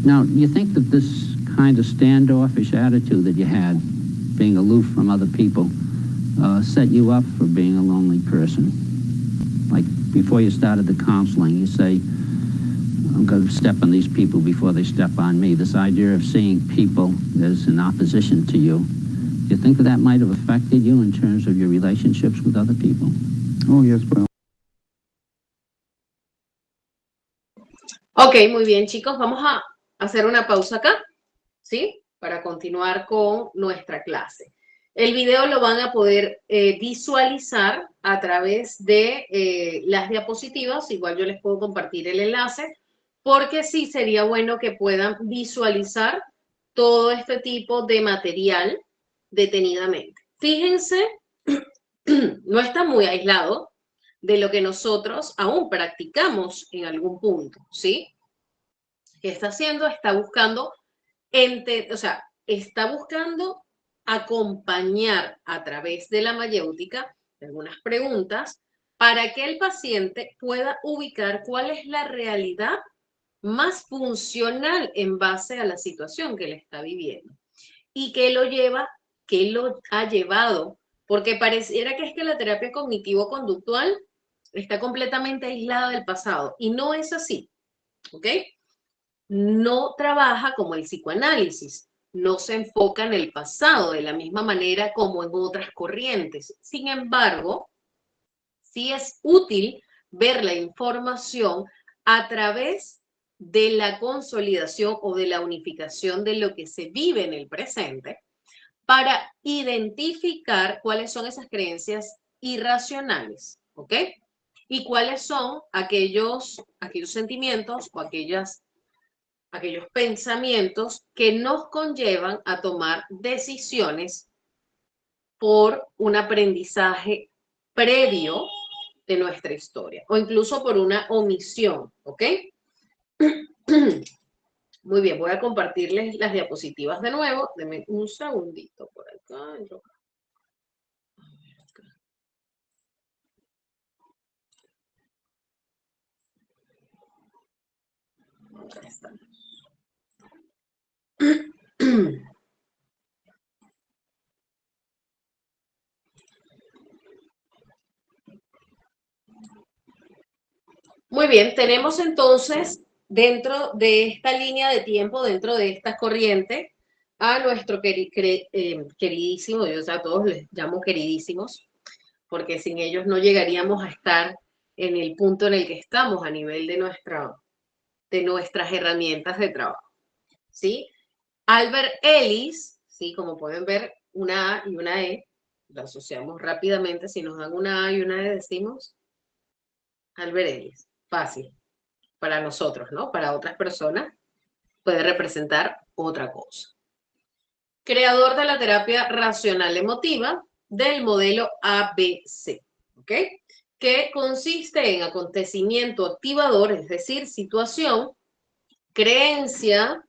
Now, you think that this kind of standoffish attitude that you had, being aloof from other people, set you up for being a lonely person? Like before you started the counseling, you say, I'm going to step on these people before they step on me. This idea of seeing people as in opposition to you, do you think that might have affected you in terms of your relationships with other people? Oh, yes, well. Ok, muy bien, chicos. Vamos a hacer una pausa acá, ¿sí? Para continuar con nuestra clase. El video lo van a poder visualizar a través de las diapositivas. Igual yo les puedo compartir el enlace, porque sí sería bueno que puedan visualizar todo este tipo de material detenidamente. Fíjense, no está muy aislado de lo que nosotros aún practicamos en algún punto, ¿sí? ¿Qué está haciendo? Está buscando, está buscando acompañar a través de la mayéutica algunas preguntas para que el paciente pueda ubicar cuál es la realidad más funcional en base a la situación que le está viviendo y qué lo ha llevado, porque pareciera que es que la terapia cognitivo-conductual está completamente aislada del pasado y no es así, ¿ok? No trabaja como el psicoanálisis, no se enfoca en el pasado de la misma manera como en otras corrientes. Sin embargo, sí es útil ver la información a través de la consolidación o de la unificación de lo que se vive en el presente para identificar cuáles son esas creencias irracionales, ¿ok? Y cuáles son aquellos sentimientos o aquellos pensamientos que nos conllevan a tomar decisiones por un aprendizaje previo de nuestra historia o incluso por una omisión, ¿ok? Muy bien, voy a compartirles las diapositivas de nuevo. Denme un segundito por acá. Ya está. Muy bien, tenemos entonces dentro de esta línea de tiempo, dentro de esta corriente, a nuestro queridísimo, yo a todos les llamo queridísimos, porque sin ellos no llegaríamos a estar en el punto en el que estamos a nivel de nuestras herramientas de trabajo, ¿sí? Albert Ellis, ¿sí? Como pueden ver, una A y una E, lo asociamos rápidamente, si nos dan una A y una E decimos Albert Ellis, fácil para nosotros, ¿no? Para otras personas puede representar otra cosa. Creador de la terapia racional emotiva del modelo ABC, ¿ok? Que consiste en acontecimiento activador, es decir, situación, creencia,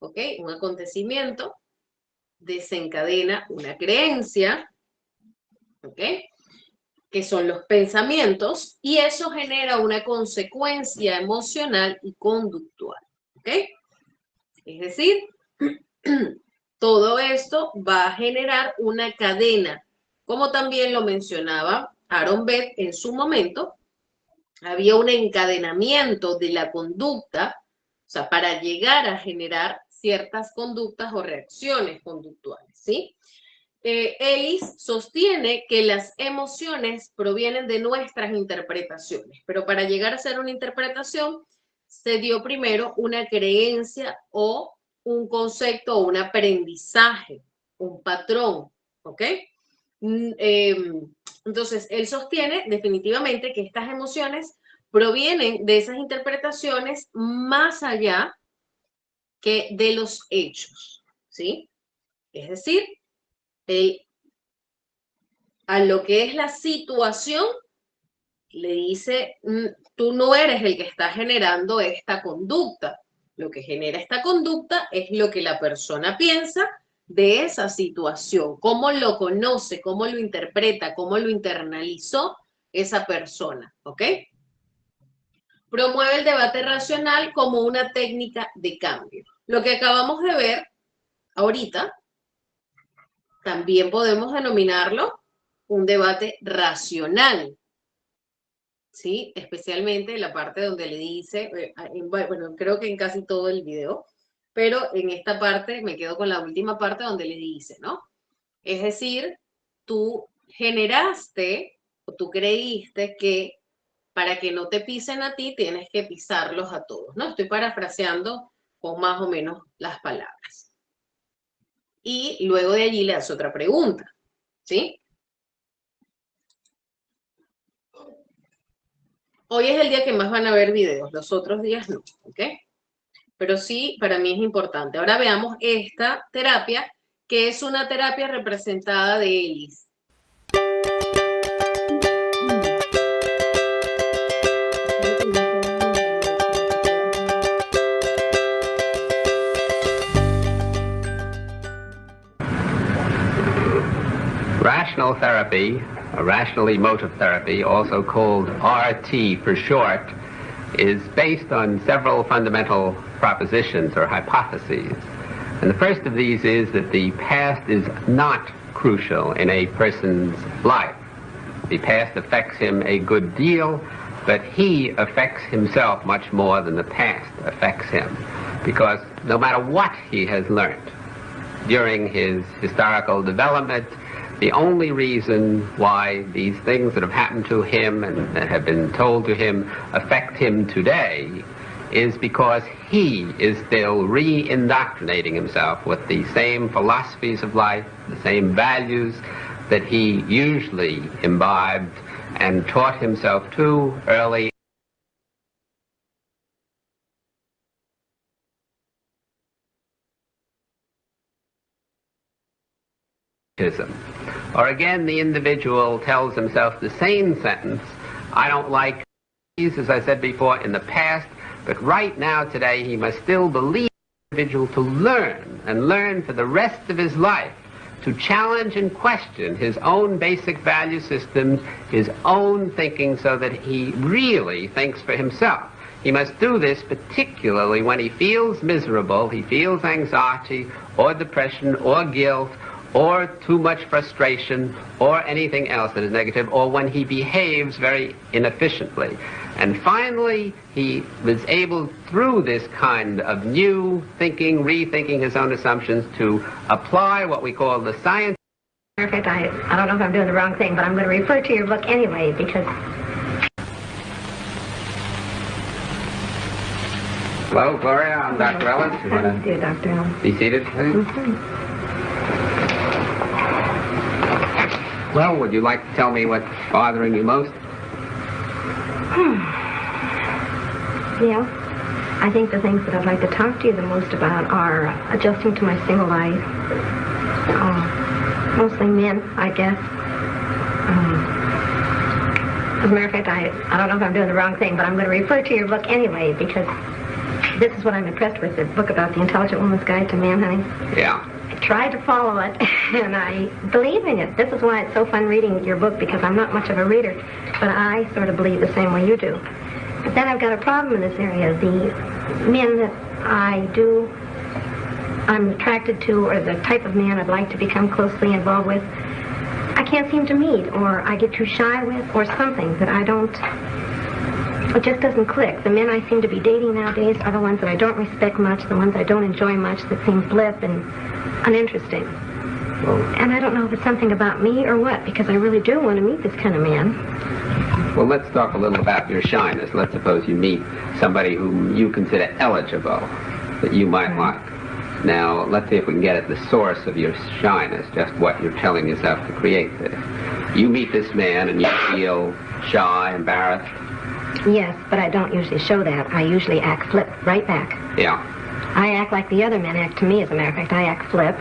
¿ok? Un acontecimiento desencadena una creencia, ¿ok? Que son los pensamientos, y eso genera una consecuencia emocional y conductual, ¿ok? Es decir, todo esto va a generar una cadena, como también lo mencionaba Aaron Beck en su momento, había un encadenamiento de la conducta, o sea, para llegar a generar ciertas conductas o reacciones conductuales, ¿sí? Ellis sostiene que las emociones provienen de nuestras interpretaciones, pero para llegar a ser una interpretación se dio primero una creencia o un concepto o un aprendizaje, un patrón, ¿ok? Entonces, él sostiene definitivamente que estas emociones provienen de esas interpretaciones más allá que de los hechos, ¿sí? Es decir, a lo que es la situación, le dice, tú no eres el que está generando esta conducta. Lo que genera esta conducta es lo que la persona piensa de esa situación, cómo lo conoce, cómo lo interpreta, cómo lo internalizó esa persona, ¿ok? Promueve el debate racional como una técnica de cambio. Lo que acabamos de ver ahorita, también podemos denominarlo un debate racional, ¿sí? Especialmente en la parte donde le dice, bueno, creo que en casi todo el video, pero en esta parte me quedo con la última parte donde le dice, ¿no? Es decir, tú generaste o tú creíste que para que no te pisen a ti tienes que pisarlos a todos, ¿no? Estoy parafraseando con más o menos las palabras. Y luego de allí le hace otra pregunta, ¿sí? Hoy es el día que más van a ver videos, los otros días no, ¿ok? Pero sí, para mí es importante. Ahora veamos esta terapia, que es una terapia representada de Ellis. Rational therapy, or rational emotive therapy, also called RT for short, is based on several fundamental propositions or hypotheses. And the first of these is that the past is not crucial in a person's life. The past affects him a good deal, but he affects himself much more than the past affects him, because no matter what he has learned during his historical development, the only reason why these things that have happened to him and that have been told to him affect him today is because he is still re-indoctrinating himself with the same philosophies of life, the same values that he usually imbibed and taught himself to early. Or again, the individual tells himself the same sentence, I don't like these, as I said before, in the past, but right now, today, he must still believe the individual to learn, and learn for the rest of his life, to challenge and question his own basic value systems, his own thinking, so that he really thinks for himself. he must do this particularly when he feels miserable, he feels anxiety or depression or guilt or too much frustration or anything else that is negative, or when he behaves very inefficiently. And finally, he was able, through this kind of new thinking, rethinking his own assumptions, to apply what we call the science. In fact, I don't know if I'm doing the wrong thing, but I'm going to refer to your book anyway, because... Hello, Gloria. I'm Dr. Ellis. You want to Dr. Ellis. Be seated, please? Well, would you like to tell me what's bothering you most? Yeah. I think the things that I'd like to talk to you the most about are adjusting to my single life. Mostly men, I guess. As a matter of fact, I don't know if I'm doing the wrong thing, but I'm going to refer to your book anyway, because this is what I'm impressed with, the book about the Intelligent Woman's Guide to Manhunting. Yeah. I tried to follow it, and I believe in it. This is why it's so fun reading your book, because I'm not much of a reader, but I sort of believe the same way you do. But then I've got a problem in this area. The men that I'm attracted to, or the type of man I'd like to become closely involved with, I can't seem to meet, or I get too shy with, or something that it just doesn't click. The men I seem to be dating nowadays are the ones that I don't respect much, the ones I don't enjoy much, that seem blip and uninteresting. And I don't know if it's something about me or what, because I really do want to meet this kind of man. Well, let's talk a little about your shyness. Let's suppose you meet somebody whom you consider eligible, that you might like. Now, let's see if we can get at the source of your shyness, just what you're telling yourself to create this. You meet this man and you feel shy, embarrassed. Yes, but I don't usually show that. I usually act flip right back. Yeah. I act like the other men act to me, as a matter of fact. I act flip.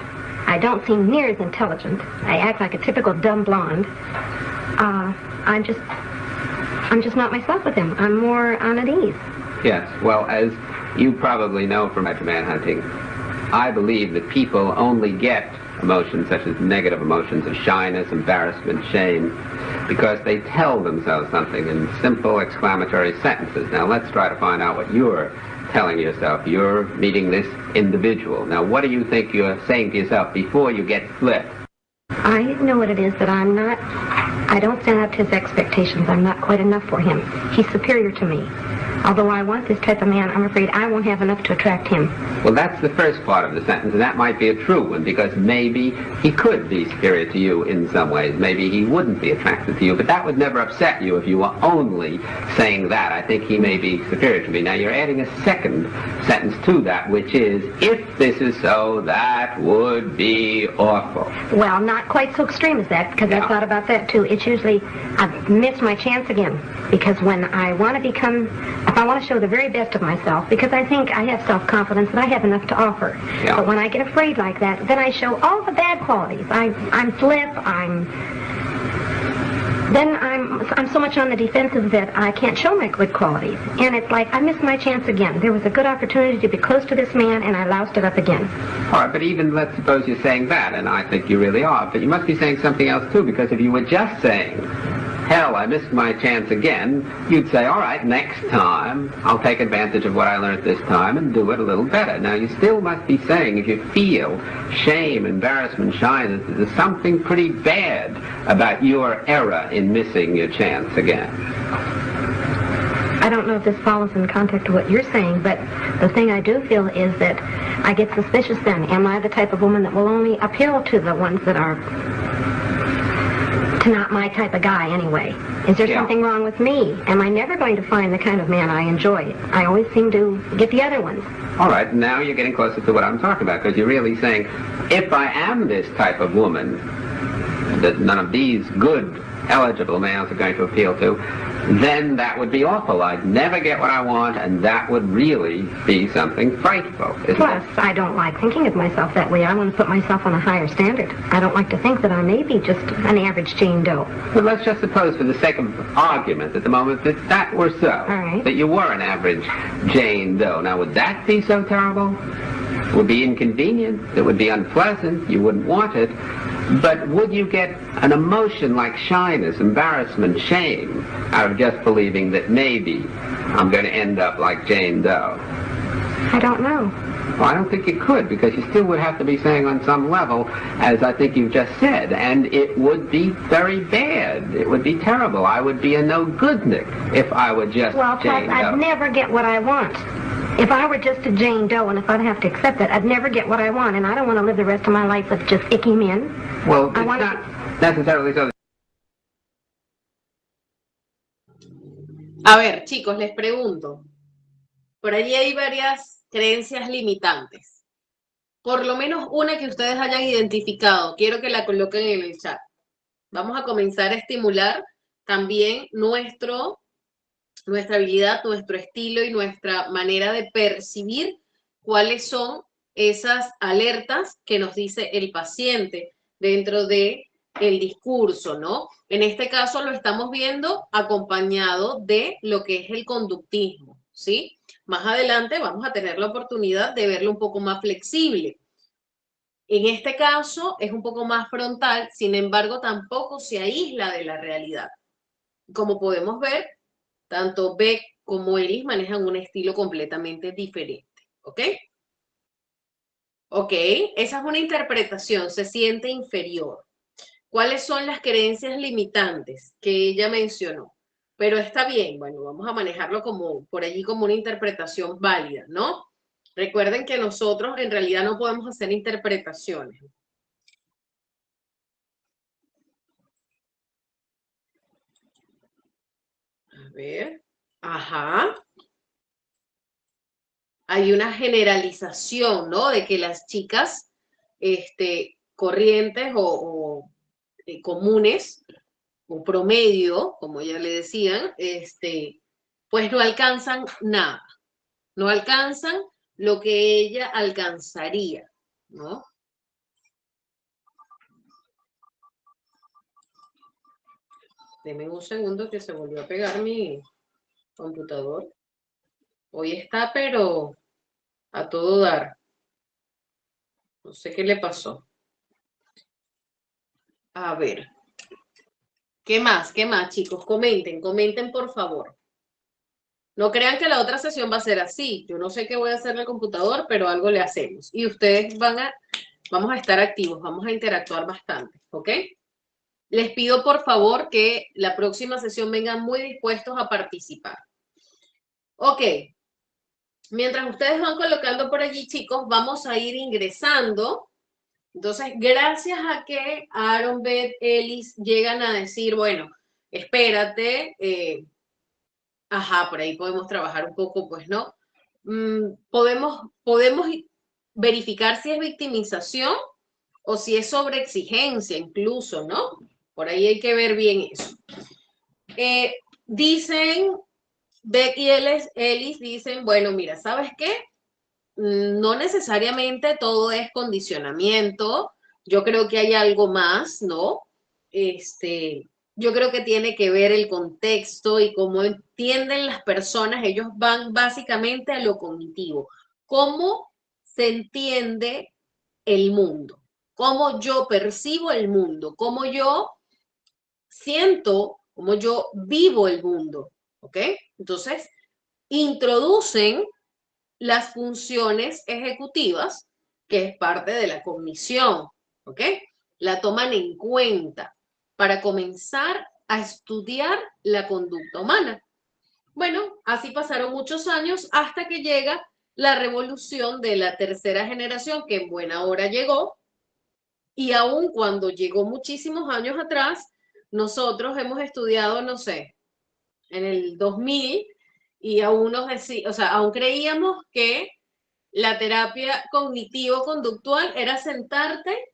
I don't seem near as intelligent. I act like a typical dumb blonde. I'm just not myself with him. I'm more on at ease. Yes, well, as you probably know from manhunting, I believe that people only get emotions such as negative emotions of shyness, embarrassment, shame, because they tell themselves something in simple exclamatory sentences. Now let's try to find out what you're telling yourself. You're meeting this individual. Now what do you think you're saying to yourself before you get flipped? I know what it is, that I don't stand up to his expectations. I'm not quite enough for him. He's superior to me. Although I want this type of man, I'm afraid I won't have enough to attract him. Well, that's the first part of the sentence, and that might be a true one, because maybe he could be superior to you in some ways. Maybe he wouldn't be attracted to you, but that would never upset you if you were only saying that. I think he may be superior to me. Now, you're adding a second sentence to that, which is, if this is so, that would be awful. Well, not quite so extreme as that, because I've thought about that, too. It's usually, I've missed my chance again, because when I want to become... if I want to show the very best of myself, because I think I have self-confidence and I have enough to offer. Yeah. But when I get afraid like that, then I show all the bad qualities. I'm flip, I'm so much on the defensive that I can't show my good qualities. And it's like, I missed my chance again. There was a good opportunity to be close to this man, and I loused it up again. All right, but even let's suppose you're saying that, and I think you really are, but you must be saying something else too, because if you were just saying, hell, I missed my chance again, you'd say, all right, next time, I'll take advantage of what I learned this time and do it a little better. Now, you still must be saying, if you feel shame, embarrassment, shyness, there's something pretty bad about your error in missing your chance again. I don't know if this follows in context to what you're saying, but the thing I do feel is that I get suspicious then. Am I the type of woman that will only appeal to the ones that are... to not my type of guy anyway? Is there something wrong with me? Am I never going to find the kind of man I enjoy? I always seem to get the other ones. All right, now you're getting closer to what I'm talking about, because you're really saying, if I am this type of woman that none of these good, eligible males are going to appeal to, then that would be awful. I'd never get what I want, and that would really be something frightful, isn't Plus, it? I don't like thinking of myself that way. I want to put myself on a higher standard. I don't like to think that I may be just an average Jane Doe. Well, let's just suppose, for the sake of argument at the moment, that that were so. All right. That you were an average Jane Doe. Now, would that be so terrible? It would be inconvenient. It would be unpleasant. You wouldn't want it. But would you get an emotion like shyness, embarrassment, shame out of just believing that maybe I'm going to end up like Jane Doe? I don't know. Well, I don't think you could, because you still would have to be saying on some level, as I think you've just said, and it would be very bad. It would be terrible. I would be a no-goodnik if I were just Well, plus, Jane Doe. I'd never get what I want. If I were just a Jane Doe, and if I'd have to accept that, I'd never get what I want, and I don't want to live the rest of my life with just icky men. Well, I it's want not necessarily so. A ver, chicos, les pregunto. Por allí hay varias creencias limitantes. Por lo menos una que ustedes hayan identificado. Quiero que la coloquen en el chat. Vamos a comenzar a estimular también nuestra habilidad, nuestro estilo y nuestra manera de percibir cuáles son esas alertas que nos dice el paciente dentro de el discurso, ¿no? En este caso lo estamos viendo acompañado de lo que es el conductismo, ¿sí? Más adelante vamos a tener la oportunidad de verlo un poco más flexible. En este caso es un poco más frontal, sin embargo tampoco se aísla de la realidad. Como podemos ver, tanto Beck como Ellis manejan un estilo completamente diferente, ¿ok? Ok, esa es una interpretación, se siente inferior. ¿Cuáles son las creencias limitantes que ella mencionó? Pero está bien, bueno, vamos a manejarlo como por allí como una interpretación válida, ¿no? Recuerden que nosotros en realidad no podemos hacer interpretaciones. A ver, ajá. Hay una generalización, ¿no? De que las chicas corrientes o comunes, o promedio, como ya le decían, pues no alcanzan nada. No alcanzan lo que ella alcanzaría, ¿no? Deme un segundo que se volvió a pegar mi computador. Hoy está, pero a todo dar. No sé qué le pasó. A ver. ¿Qué más? ¿Qué más, chicos? Comenten, comenten, por favor. No crean que la otra sesión va a ser así. Yo no sé qué voy a hacer en el computador, pero algo le hacemos. Y ustedes vamos a estar activos, vamos a interactuar bastante, ¿ok? Les pido, por favor, que la próxima sesión vengan muy dispuestos a participar. Ok. Mientras ustedes van colocando por allí, chicos, vamos a ir ingresando. Entonces, gracias a que Aaron, Beth, Ellis llegan a decir, bueno, espérate, ajá, por ahí podemos trabajar un poco, pues, ¿no? Podemos verificar si es victimización o si es sobreexigencia incluso, ¿no? Por ahí hay que ver bien eso. Dicen, Beck y Ellis dicen, bueno, mira, ¿sabes qué? No necesariamente todo es condicionamiento. Yo creo que hay algo más, ¿no? Yo creo que tiene que ver el contexto y cómo entienden las personas. Ellos van básicamente a lo cognitivo. ¿Cómo se entiende el mundo? ¿Cómo yo percibo el mundo? ¿Cómo yo siento? ¿Cómo yo vivo el mundo? ¿Ok? Entonces, introducen las funciones ejecutivas, que es parte de la cognición, ¿ok? La toman en cuenta para comenzar a estudiar la conducta humana. Bueno, así pasaron muchos años hasta que llega la revolución de la tercera generación, que en buena hora llegó, y aun cuando llegó muchísimos años atrás, nosotros hemos estudiado, no sé, en el 2000, y aún aún creíamos que la terapia cognitivo-conductual era sentarte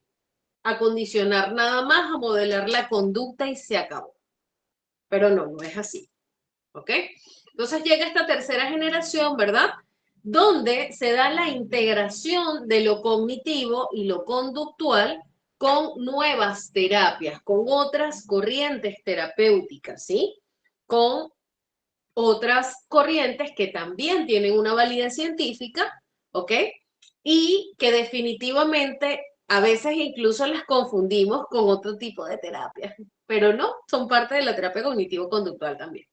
a condicionar nada más, a modelar la conducta y se acabó. Pero no es así. ¿Ok? Entonces llega esta tercera generación, ¿verdad? Donde se da la integración de lo cognitivo y lo conductual con nuevas terapias, con otras corrientes terapéuticas, ¿sí? Con otras corrientes que también tienen una validez científica, ¿ok? Y que definitivamente a veces incluso las confundimos con otro tipo de terapia, pero no, son parte de la terapia cognitivo-conductual también.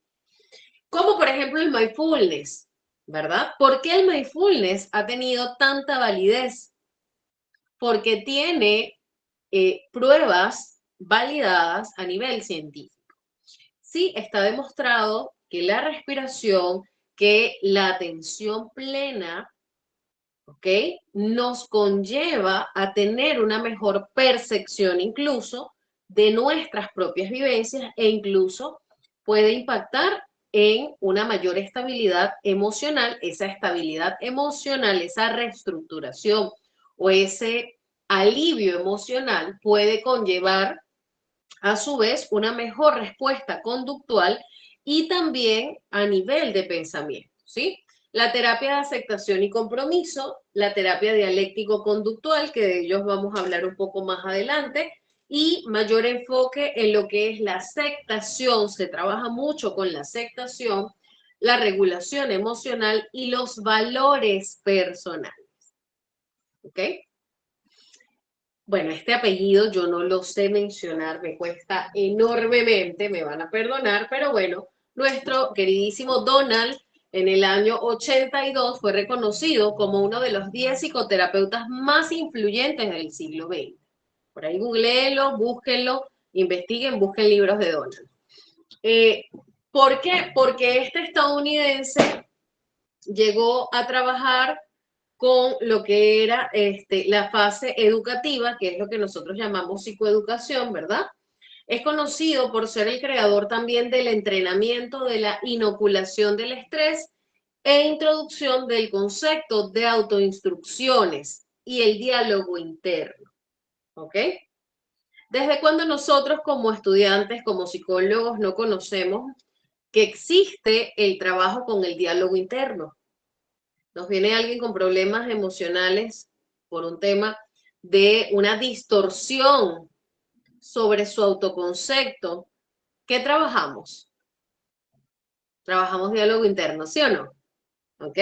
Como por ejemplo el mindfulness, ¿verdad? ¿Por qué el mindfulness ha tenido tanta validez? Porque tiene pruebas validadas a nivel científico. Sí, está demostrado que la respiración, que la atención plena, ¿ok? Nos conlleva a tener una mejor percepción incluso de nuestras propias vivencias e incluso puede impactar en una mayor estabilidad emocional, esa estabilidad emocional, esa reestructuración o ese alivio emocional puede conllevar a su vez una mejor respuesta conductual y también a nivel de pensamiento, ¿sí? La terapia de aceptación y compromiso, la terapia dialéctico-conductual, que de ellos vamos a hablar un poco más adelante, y mayor enfoque en lo que es la aceptación, se trabaja mucho con la aceptación, la regulación emocional y los valores personales, ¿ok? Bueno, este apellido yo no lo sé mencionar, me cuesta enormemente, me van a perdonar, pero bueno, nuestro queridísimo Donald en el año 82 fue reconocido como uno de los 10 psicoterapeutas más influyentes del siglo XX. Por ahí googleenlo, búsquenlo, investiguen, busquen libros de Donald. ¿Por qué? Porque este estadounidense llegó a trabajar con lo que era la fase educativa, que es lo que nosotros llamamos psicoeducación, ¿verdad? Es conocido por ser el creador también del entrenamiento de la inoculación del estrés e introducción del concepto de autoinstrucciones y el diálogo interno, ¿ok? ¿Desde cuando nosotros como estudiantes, como psicólogos, no conocemos que existe el trabajo con el diálogo interno? Nos viene alguien con problemas emocionales por un tema de una distorsión sobre su autoconcepto. ¿Qué trabajamos? Trabajamos diálogo interno, ¿sí o no? ¿Ok?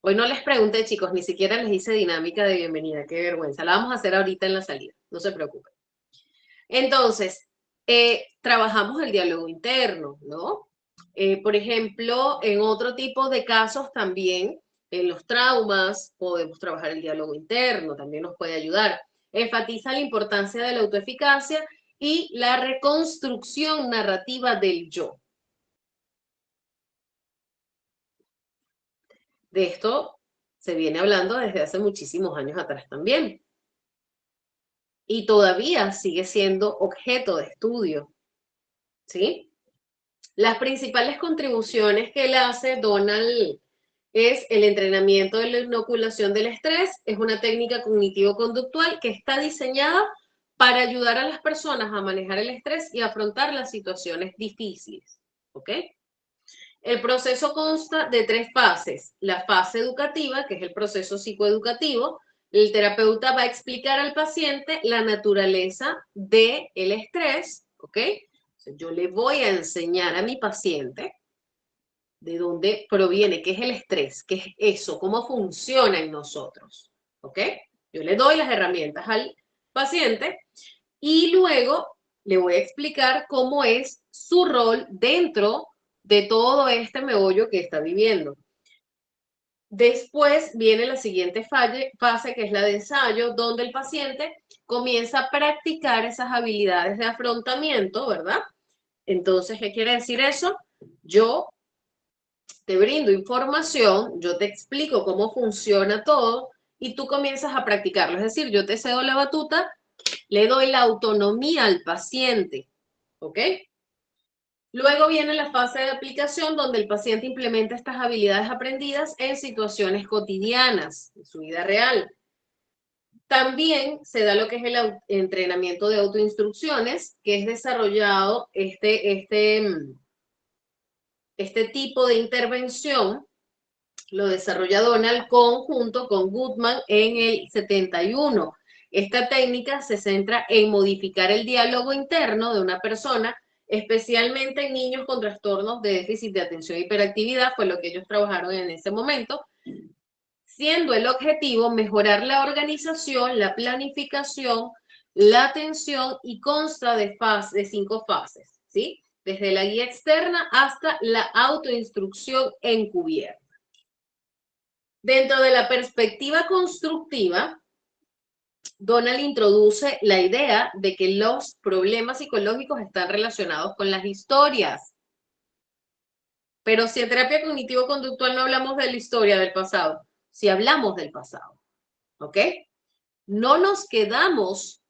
Hoy no les pregunté, chicos, ni siquiera les hice dinámica de bienvenida. Qué vergüenza. La vamos a hacer ahorita en la salida. No se preocupen. Entonces, trabajamos el diálogo interno, ¿no? Por ejemplo, en otro tipo de casos también, en los traumas, podemos trabajar el diálogo interno, también nos puede ayudar. Enfatiza la importancia de la autoeficacia y la reconstrucción narrativa del yo. De esto se viene hablando desde hace muchísimos años atrás también. Y todavía sigue siendo objeto de estudio, ¿sí? Las principales contribuciones que él hace, Donald, es el entrenamiento de la inoculación del estrés. Es una técnica cognitivo-conductual que está diseñada para ayudar a las personas a manejar el estrés y afrontar las situaciones difíciles, ¿ok? El proceso consta de 3 fases. La fase educativa, que es el proceso psicoeducativo. El terapeuta va a explicar al paciente la naturaleza del estrés, ¿ok? Yo le voy a enseñar a mi paciente de dónde proviene, qué es el estrés, qué es eso, cómo funciona en nosotros, ¿ok? Yo le doy las herramientas al paciente y luego le voy a explicar cómo es su rol dentro de todo este meollo que está viviendo. Después viene la siguiente fase, que es la de ensayo, donde el paciente comienza a practicar esas habilidades de afrontamiento, ¿verdad? Entonces, ¿qué quiere decir eso? Yo te brindo información, yo te explico cómo funciona todo y tú comienzas a practicarlo. Es decir, yo te cedo la batuta, le doy la autonomía al paciente, ¿ok? Luego viene la fase de aplicación donde el paciente implementa estas habilidades aprendidas en situaciones cotidianas, en su vida real. También se da lo que es el entrenamiento de autoinstrucciones, que es desarrollado este tipo de intervención, lo desarrolla Donald junto con Goodman en el 71. Esta técnica se centra en modificar el diálogo interno de una persona, especialmente en niños con trastornos de déficit de atención e hiperactividad, fue lo que ellos trabajaron en ese momento, siendo el objetivo mejorar la organización, la planificación, la atención y consta de 5 fases, ¿sí? desde la guía externa hasta la autoinstrucción encubierta. Dentro de la perspectiva constructiva, Donald introduce la idea de que los problemas psicológicos están relacionados con las historias. Pero si en terapia cognitivo-conductual no hablamos de la historia del pasado, si hablamos del pasado, ¿ok? No nos quedamos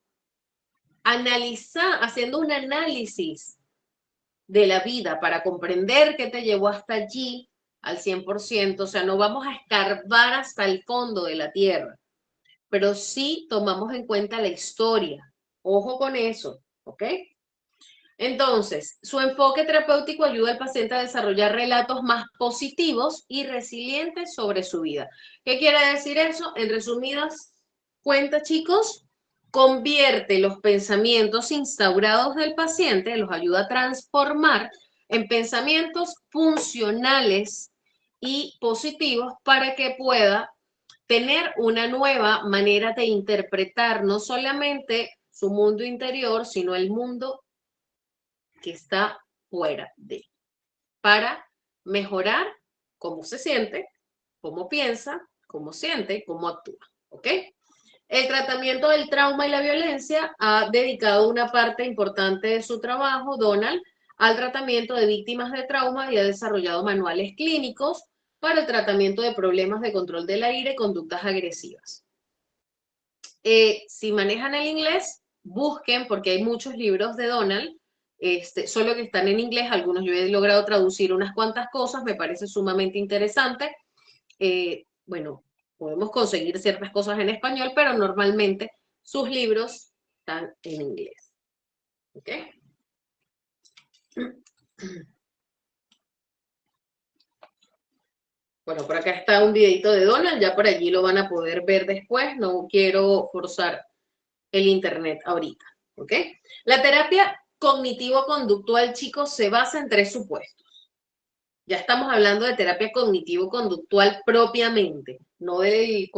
haciendo un análisis de la vida para comprender qué te llevó hasta allí al 100%, o sea, no vamos a escarbar hasta el fondo de la tierra, pero sí tomamos en cuenta la historia. Ojo con eso, ¿ok? Entonces, su enfoque terapéutico ayuda al paciente a desarrollar relatos más positivos y resilientes sobre su vida. ¿Qué quiere decir eso? En resumidas cuentas, chicos, convierte los pensamientos instaurados del paciente, los ayuda a transformar en pensamientos funcionales y positivos para que pueda tener una nueva manera de interpretar no solamente su mundo interior, sino el mundo que está fuera de, para mejorar cómo se siente, cómo piensa, cómo siente, cómo actúa, ¿ok? El tratamiento del trauma y la violencia ha dedicado una parte importante de su trabajo, Donald, al tratamiento de víctimas de trauma y ha desarrollado manuales clínicos para el tratamiento de problemas de control de la ira y conductas agresivas. Si manejan el inglés, busquen, porque hay muchos libros de Donald, solo que están en inglés, algunos yo he logrado traducir unas cuantas cosas, me parece sumamente interesante. Bueno, podemos conseguir ciertas cosas en español, pero normalmente sus libros están en inglés. ¿Ok? Bueno, por acá está un videito de Donald, ya por allí lo van a poder ver después, no quiero forzar el internet ahorita, ¿ok? La terapia cognitivo-conductual, chicos, se basa en 3 supuestos. Ya estamos hablando de terapia cognitivo-conductual propiamente, no del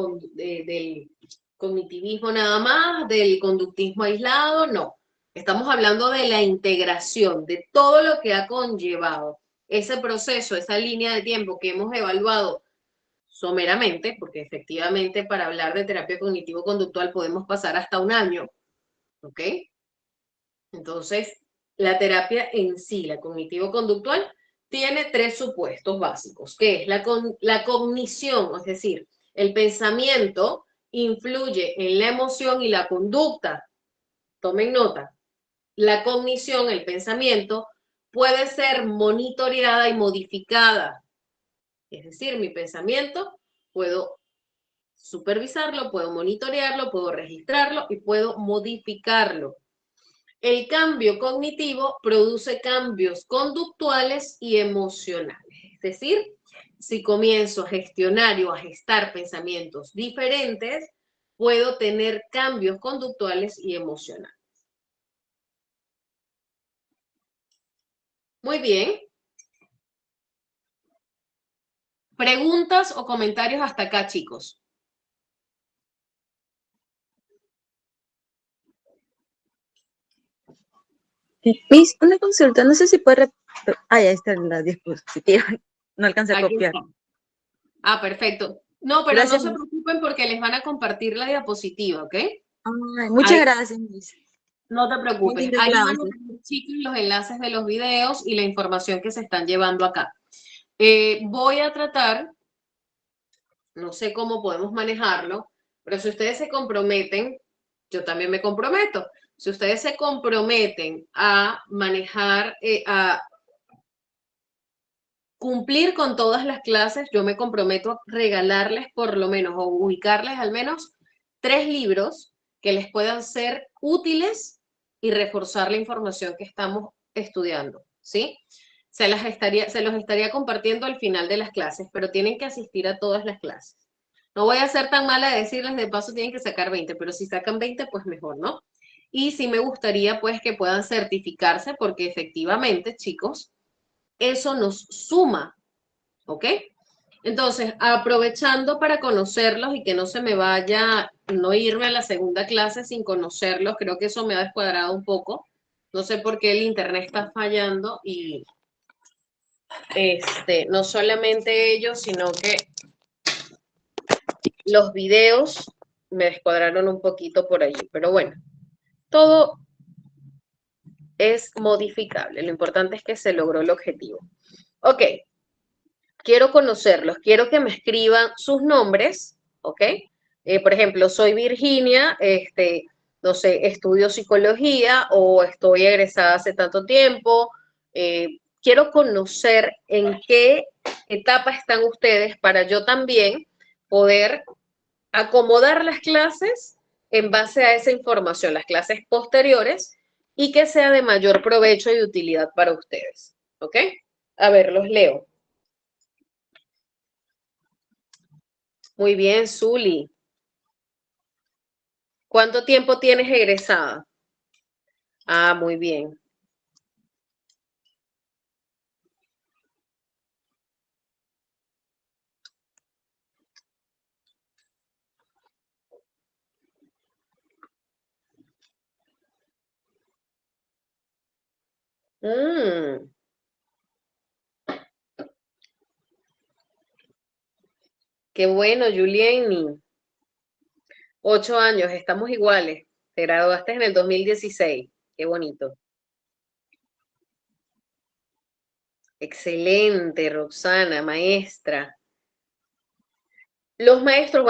cognitivismo nada más, del conductismo aislado, no. Estamos hablando de la integración, de todo lo que ha conllevado ese proceso, esa línea de tiempo que hemos evaluado someramente, porque efectivamente para hablar de terapia cognitivo-conductual podemos pasar hasta un año, ¿ok? Entonces, la terapia en sí, la cognitivo-conductual, tiene 3 supuestos básicos, que es la cognición, es decir, el pensamiento influye en la emoción y la conducta. Tomen nota. La cognición, el pensamiento, puede ser monitoreada y modificada. Es decir, mi pensamiento puedo supervisarlo, puedo monitorearlo, puedo registrarlo y puedo modificarlo. El cambio cognitivo produce cambios conductuales y emocionales. Es decir, si comienzo a gestionar o a gestar pensamientos diferentes, puedo tener cambios conductuales y emocionales. Muy bien. ¿Preguntas o comentarios hasta acá, chicos? Miss, una consulta, no sé si puede... Ah, ya está la diapositiva, no alcancé a Aquí copiar. está. Ah, perfecto. No, pero Gracias, no se preocupen porque les van a compartir la diapositiva, ¿ok? Ay, muchas gracias, Miss. No te Muy preocupes. linda Ahí van a clase. ver, chicos, los enlaces de los videos y la información que se están llevando acá. Voy a tratar, no sé cómo podemos manejarlo, pero si ustedes se comprometen, yo también me comprometo. Si ustedes se comprometen a manejar, a cumplir con todas las clases, yo me comprometo a regalarles por lo menos o ubicarles al menos 3 libros que les puedan ser útiles y reforzar la información que estamos estudiando, ¿sí? Se los estaría compartiendo al final de las clases, pero tienen que asistir a todas las clases. No voy a ser tan mala de decirles, de paso tienen que sacar 20, pero si sacan 20, pues mejor, ¿no? Y sí me gustaría, pues, que puedan certificarse, porque efectivamente, chicos, eso nos suma, ¿ok? Entonces, aprovechando para conocerlos y que no se me vaya, no irme a la segunda clase sin conocerlos, creo que eso me ha descuadrado un poco. No sé por qué el internet está fallando y no solamente ellos, sino que los videos me descuadraron un poquito por allí. Pero bueno, todo es modificable. Lo importante es que se logró el objetivo. Ok, quiero conocerlos. Quiero que me escriban sus nombres, ¿ok? Por ejemplo, soy Virginia, no sé, estudio psicología o estoy egresada hace tanto tiempo. Quiero conocer en qué etapa están ustedes para yo también poder acomodar las clases en base a esa información, las clases posteriores, y que sea de mayor provecho y utilidad para ustedes. ¿Ok? A ver, los leo. Muy bien, Zuli. ¿Cuánto tiempo tienes egresada? Ah, muy bien. Mm, qué bueno, Julieni. 8 años, estamos iguales. Te graduaste en el 2016. Qué bonito. Excelente, Roxana, maestra. Los maestros,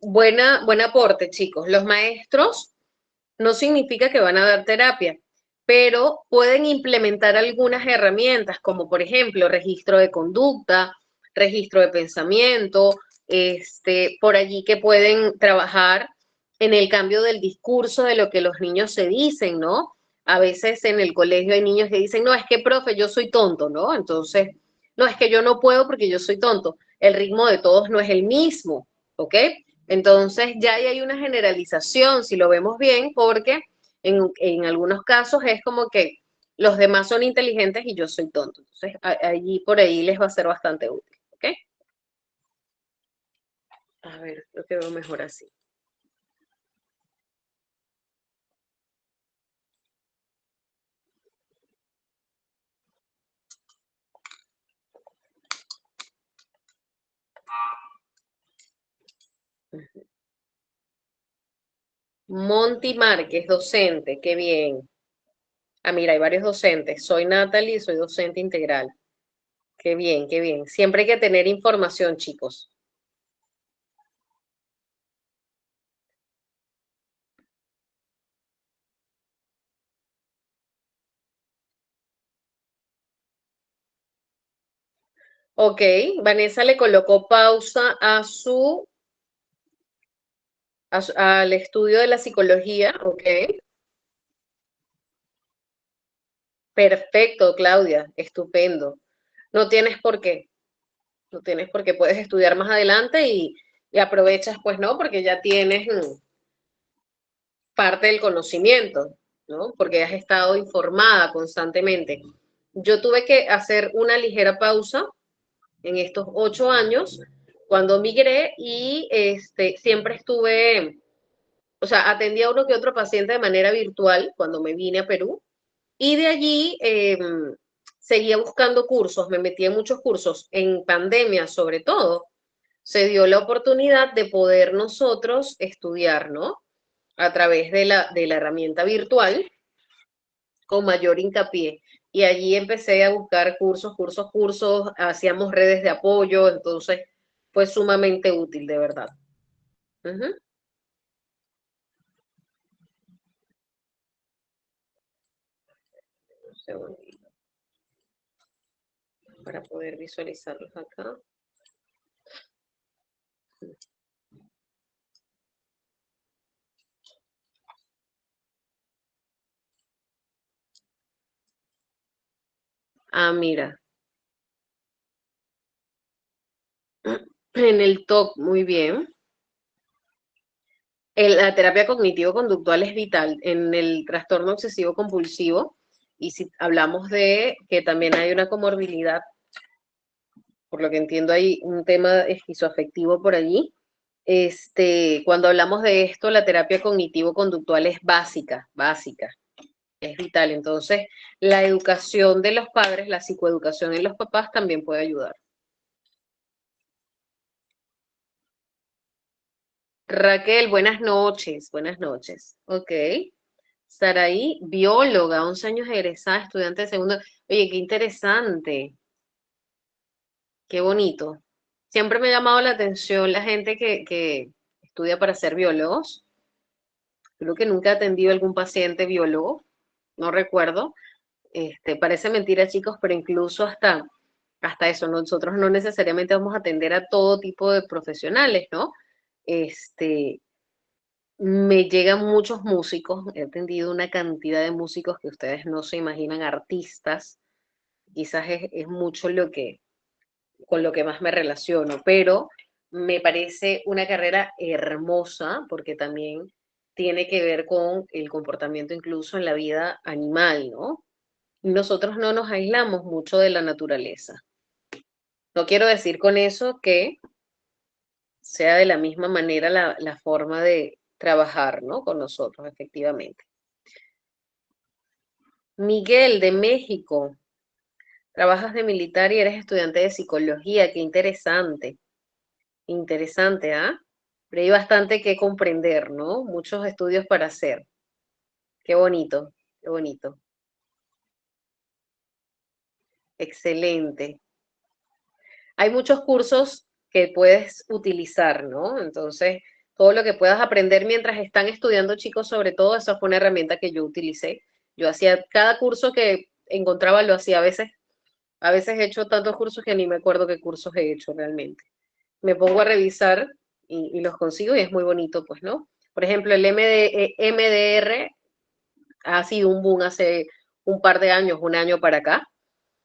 buen aporte, chicos. Los maestros no significa que van a dar terapia, pero pueden implementar algunas herramientas, como por ejemplo registro de conducta, registro de pensamiento, por allí que pueden trabajar en el cambio del discurso de lo que los niños se dicen, ¿no? A veces en el colegio hay niños que dicen, no, es que profe, yo soy tonto, ¿no? Entonces, no, es que yo no puedo porque yo soy tonto. El ritmo de todos no es el mismo, ¿ok? Entonces ya ahí hay una generalización, si lo vemos bien, porque en algunos casos es como que los demás son inteligentes y yo soy tonto. Entonces allí por ahí les va a ser bastante útil, ¿ok? A ver, creo que veo mejor así. Monty Márquez, docente, qué bien. Ah, mira, hay varios docentes. Soy Natalie, soy docente integral. Qué bien, qué bien. Siempre hay que tener información, chicos. Ok, Vanessa le colocó pausa al estudio de la psicología, ok. Perfecto, Claudia, estupendo. No tienes por qué, no tienes por qué, puedes estudiar más adelante y aprovechas, pues, ¿no? Porque ya tienes parte del conocimiento, ¿no? Porque has estado informada constantemente. Yo tuve que hacer una ligera pausa en estos 8 años cuando migré y siempre estuve, o sea, atendí a uno que otro paciente de manera virtual cuando me vine a Perú. Y de allí seguía buscando cursos, me metí en muchos cursos, en pandemia sobre todo, se dio la oportunidad de poder nosotros estudiar, ¿no? A través de la herramienta virtual con mayor hincapié. Y allí empecé a buscar cursos, hacíamos redes de apoyo, entonces fue sumamente útil, de verdad. Uh-huh. Un segundito para poder visualizarlos acá. Ah, mira. En el TOC, muy bien. La terapia cognitivo-conductual es vital en el trastorno obsesivo compulsivo y si hablamos de que también hay una comorbilidad, por lo que entiendo hay un tema esquizoafectivo por allí, cuando hablamos de esto, la terapia cognitivo-conductual es básica, básica. es vital. Entonces, la educación de los padres, la psicoeducación en los papás también puede ayudar. Raquel, buenas noches, buenas noches. Ok. Saraí, bióloga, 11 años egresada, estudiante de segundo. Oye, qué interesante, qué bonito. Siempre me ha llamado la atención la gente que estudia para ser biólogos. Creo que nunca he atendido a algún paciente biólogo, no recuerdo. Parece mentira, chicos, pero incluso hasta eso, nosotros no necesariamente vamos a atender a todo tipo de profesionales, ¿no? Me llegan muchos músicos, he atendido una cantidad de músicos que ustedes no se imaginan, artistas, quizás es mucho con lo que más me relaciono, pero me parece una carrera hermosa porque también tiene que ver con el comportamiento incluso en la vida animal, ¿no? Nosotros no nos aislamos mucho de la naturaleza. No quiero decir con eso que sea de la misma manera la forma de trabajar, ¿no? Con nosotros, efectivamente. Miguel, de México. Trabajas de militar y eres estudiante de psicología. Qué interesante. Interesante, ¿ah? Pero hay bastante que comprender, ¿no? Muchos estudios para hacer. Qué bonito, qué bonito. Excelente. Hay muchos cursos que puedes utilizar, ¿no? Entonces, todo lo que puedas aprender mientras están estudiando, chicos, sobre todo, esa fue una herramienta que yo utilicé. Yo hacía cada curso que encontraba, lo hacía a veces he hecho tantos cursos que ni me acuerdo qué cursos he hecho realmente. Me pongo a revisar y los consigo y es muy bonito, pues, ¿no? Por ejemplo, el MDR ha sido un boom hace un par de años, un año para acá,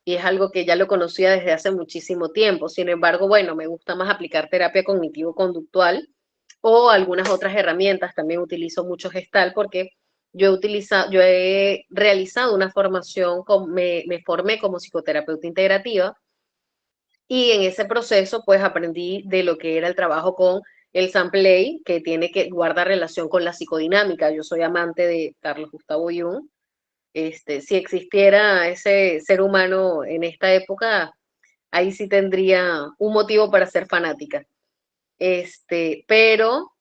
y es algo que ya lo conocía desde hace muchísimo tiempo. Sin embargo, bueno, me gusta más aplicar terapia cognitivo-conductual o algunas otras herramientas. También utilizo mucho Gestalt porque yo he realizado una formación, me formé como psicoterapeuta integrativa y en ese proceso pues aprendí de lo que era el trabajo con el Sampley, que guarda relación con la psicodinámica. Yo soy amante de Carlos Gustavo Jung. Si existiera ese ser humano en esta época, ahí sí tendría un motivo para ser fanática. Pero,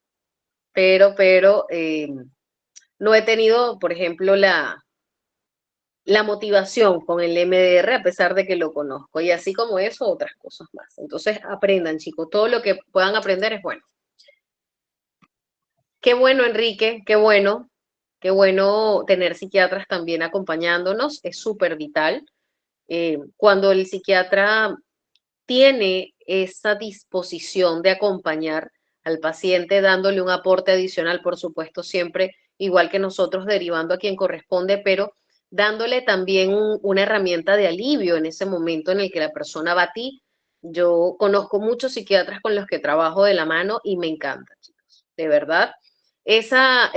no he tenido, por ejemplo, la motivación con el MDR a pesar de que lo conozco. Y así como eso, otras cosas más. Entonces, aprendan, chicos. Todo lo que puedan aprender es bueno. Qué bueno, Enrique, qué bueno. Qué bueno tener psiquiatras también acompañándonos. Es súper vital. Cuando el psiquiatra tiene esa disposición de acompañar al paciente dándole un aporte adicional, por supuesto, siempre igual que nosotros derivando a quien corresponde, pero dándole también una herramienta de alivio en ese momento en el que la persona va a ti. Yo conozco muchos psiquiatras con los que trabajo de la mano y me encanta, chicos, de verdad. Esa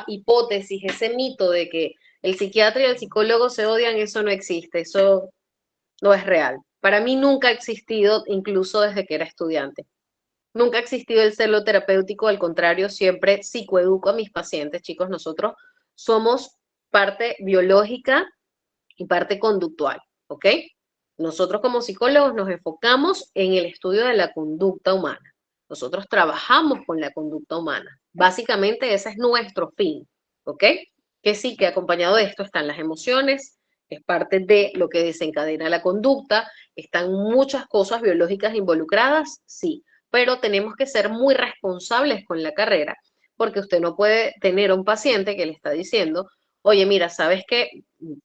hipótesis, ese mito de que el psiquiatra y el psicólogo se odian, eso no existe, eso no es real. Para mí nunca ha existido, incluso desde que era estudiante. Nunca ha existido el celo terapéutico, al contrario, siempre psicoeduco a mis pacientes, chicos. Nosotros somos parte biológica y parte conductual, ¿ok? Nosotros como psicólogos nos enfocamos en el estudio de la conducta humana. Nosotros trabajamos con la conducta humana. Básicamente ese es nuestro fin, ¿ok? Que sí, que acompañado de esto están las emociones, es parte de lo que desencadena la conducta, están muchas cosas biológicas involucradas, sí, pero tenemos que ser muy responsables con la carrera, porque usted no puede tener a un paciente que le está diciendo, oye, mira, ¿sabes qué?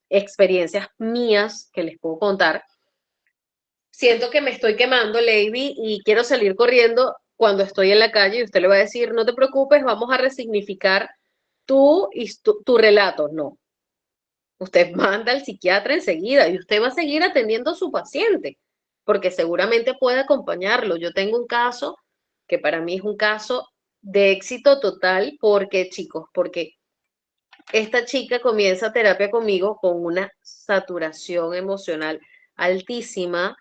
Experiencias mías que les puedo contar, siento que me estoy quemando, Lady, y quiero salir corriendo cuando estoy en la calle y usted le va a decir, no te preocupes, vamos a resignificar tu relato. No, usted manda al psiquiatra enseguida y usted va a seguir atendiendo a su paciente, porque seguramente puede acompañarlo. Yo tengo un caso que para mí es un caso de éxito total, porque, chicos, porque esta chica comienza terapia conmigo con una saturación emocional altísima,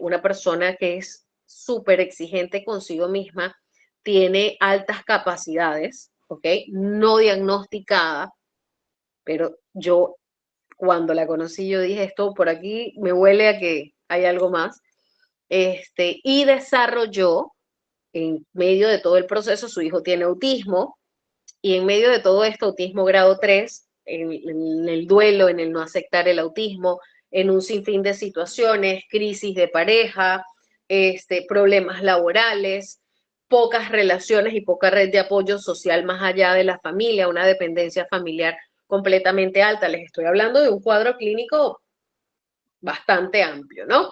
una persona que es súper exigente consigo misma, tiene altas capacidades, ¿ok? No diagnosticada, pero yo cuando la conocí yo dije, esto por aquí me huele a que hay algo más. Y desarrolló, en medio de todo el proceso, su hijo tiene autismo, y en medio de todo esto, autismo grado 3, en el duelo, en el no aceptar el autismo, en un sinfín de situaciones, crisis de pareja, problemas laborales, pocas relaciones y poca red de apoyo social más allá de la familia, una dependencia familiar completamente alta. Les estoy hablando de un cuadro clínico bastante amplio, ¿no?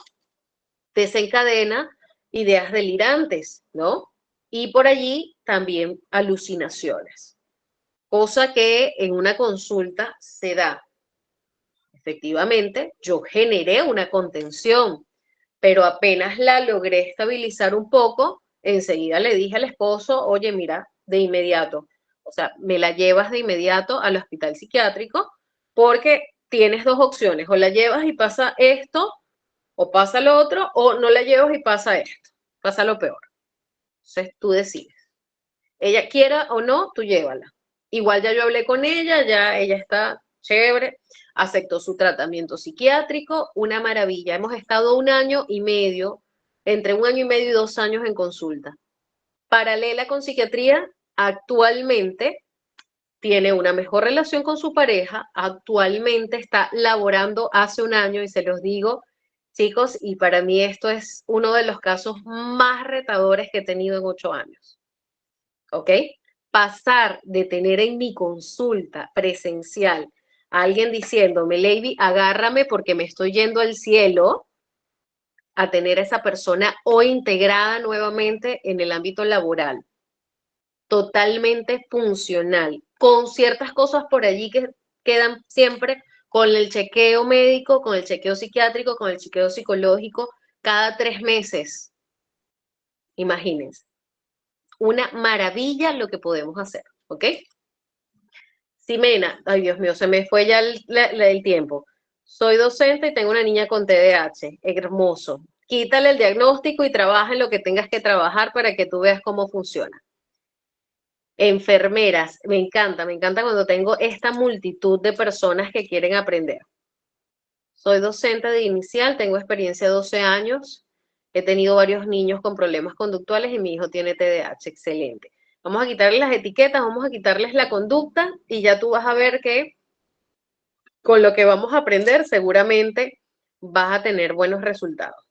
Desencadena ideas delirantes, ¿no? Y por allí también alucinaciones, cosa que en una consulta se da. Efectivamente, yo generé una contención, pero apenas la logré estabilizar un poco, enseguida le dije al esposo, oye, mira, de inmediato, o sea, me la llevas de inmediato al hospital psiquiátrico porque tienes dos opciones, o la llevas y pasa esto, o pasa lo otro, o no la llevas y pasa esto, pasa lo peor. Entonces tú decides. Ella quiera o no, tú llévala. Igual ya yo hablé con ella, ya ella está chévere, aceptó su tratamiento psiquiátrico, una maravilla. Hemos estado 1 año y medio, entre 1 año y medio y 2 años en consulta. Paralela con psiquiatría, actualmente tiene una mejor relación con su pareja, actualmente está laborando hace 1 año, y se los digo, chicos, y para mí esto es uno de los casos más retadores que he tenido en 8 años. ¿Ok? Pasar de tener en mi consulta presencial a alguien diciéndome, Lady, agárrame porque me estoy yendo al cielo, a tener a esa persona hoy integrada nuevamente en el ámbito laboral, totalmente funcional, con ciertas cosas por allí que quedan siempre con el chequeo médico, con el chequeo psiquiátrico, con el chequeo psicológico, cada 3 meses. Imagínense. Una maravilla lo que podemos hacer, ¿ok? Ximena, ay Dios mío, se me fue ya el tiempo. Soy docente y tengo una niña con TDAH, hermoso. Quítale el diagnóstico y trabaja en lo que tengas que trabajar para que tú veas cómo funciona. Enfermeras, me encanta cuando tengo esta multitud de personas que quieren aprender. Soy docente de inicial, tengo experiencia de 12 años, he tenido varios niños con problemas conductuales y mi hijo tiene TDAH, excelente. Vamos a quitarles las etiquetas, vamos a quitarles la conducta y ya tú vas a ver que con lo que vamos a aprender seguramente vas a tener buenos resultados.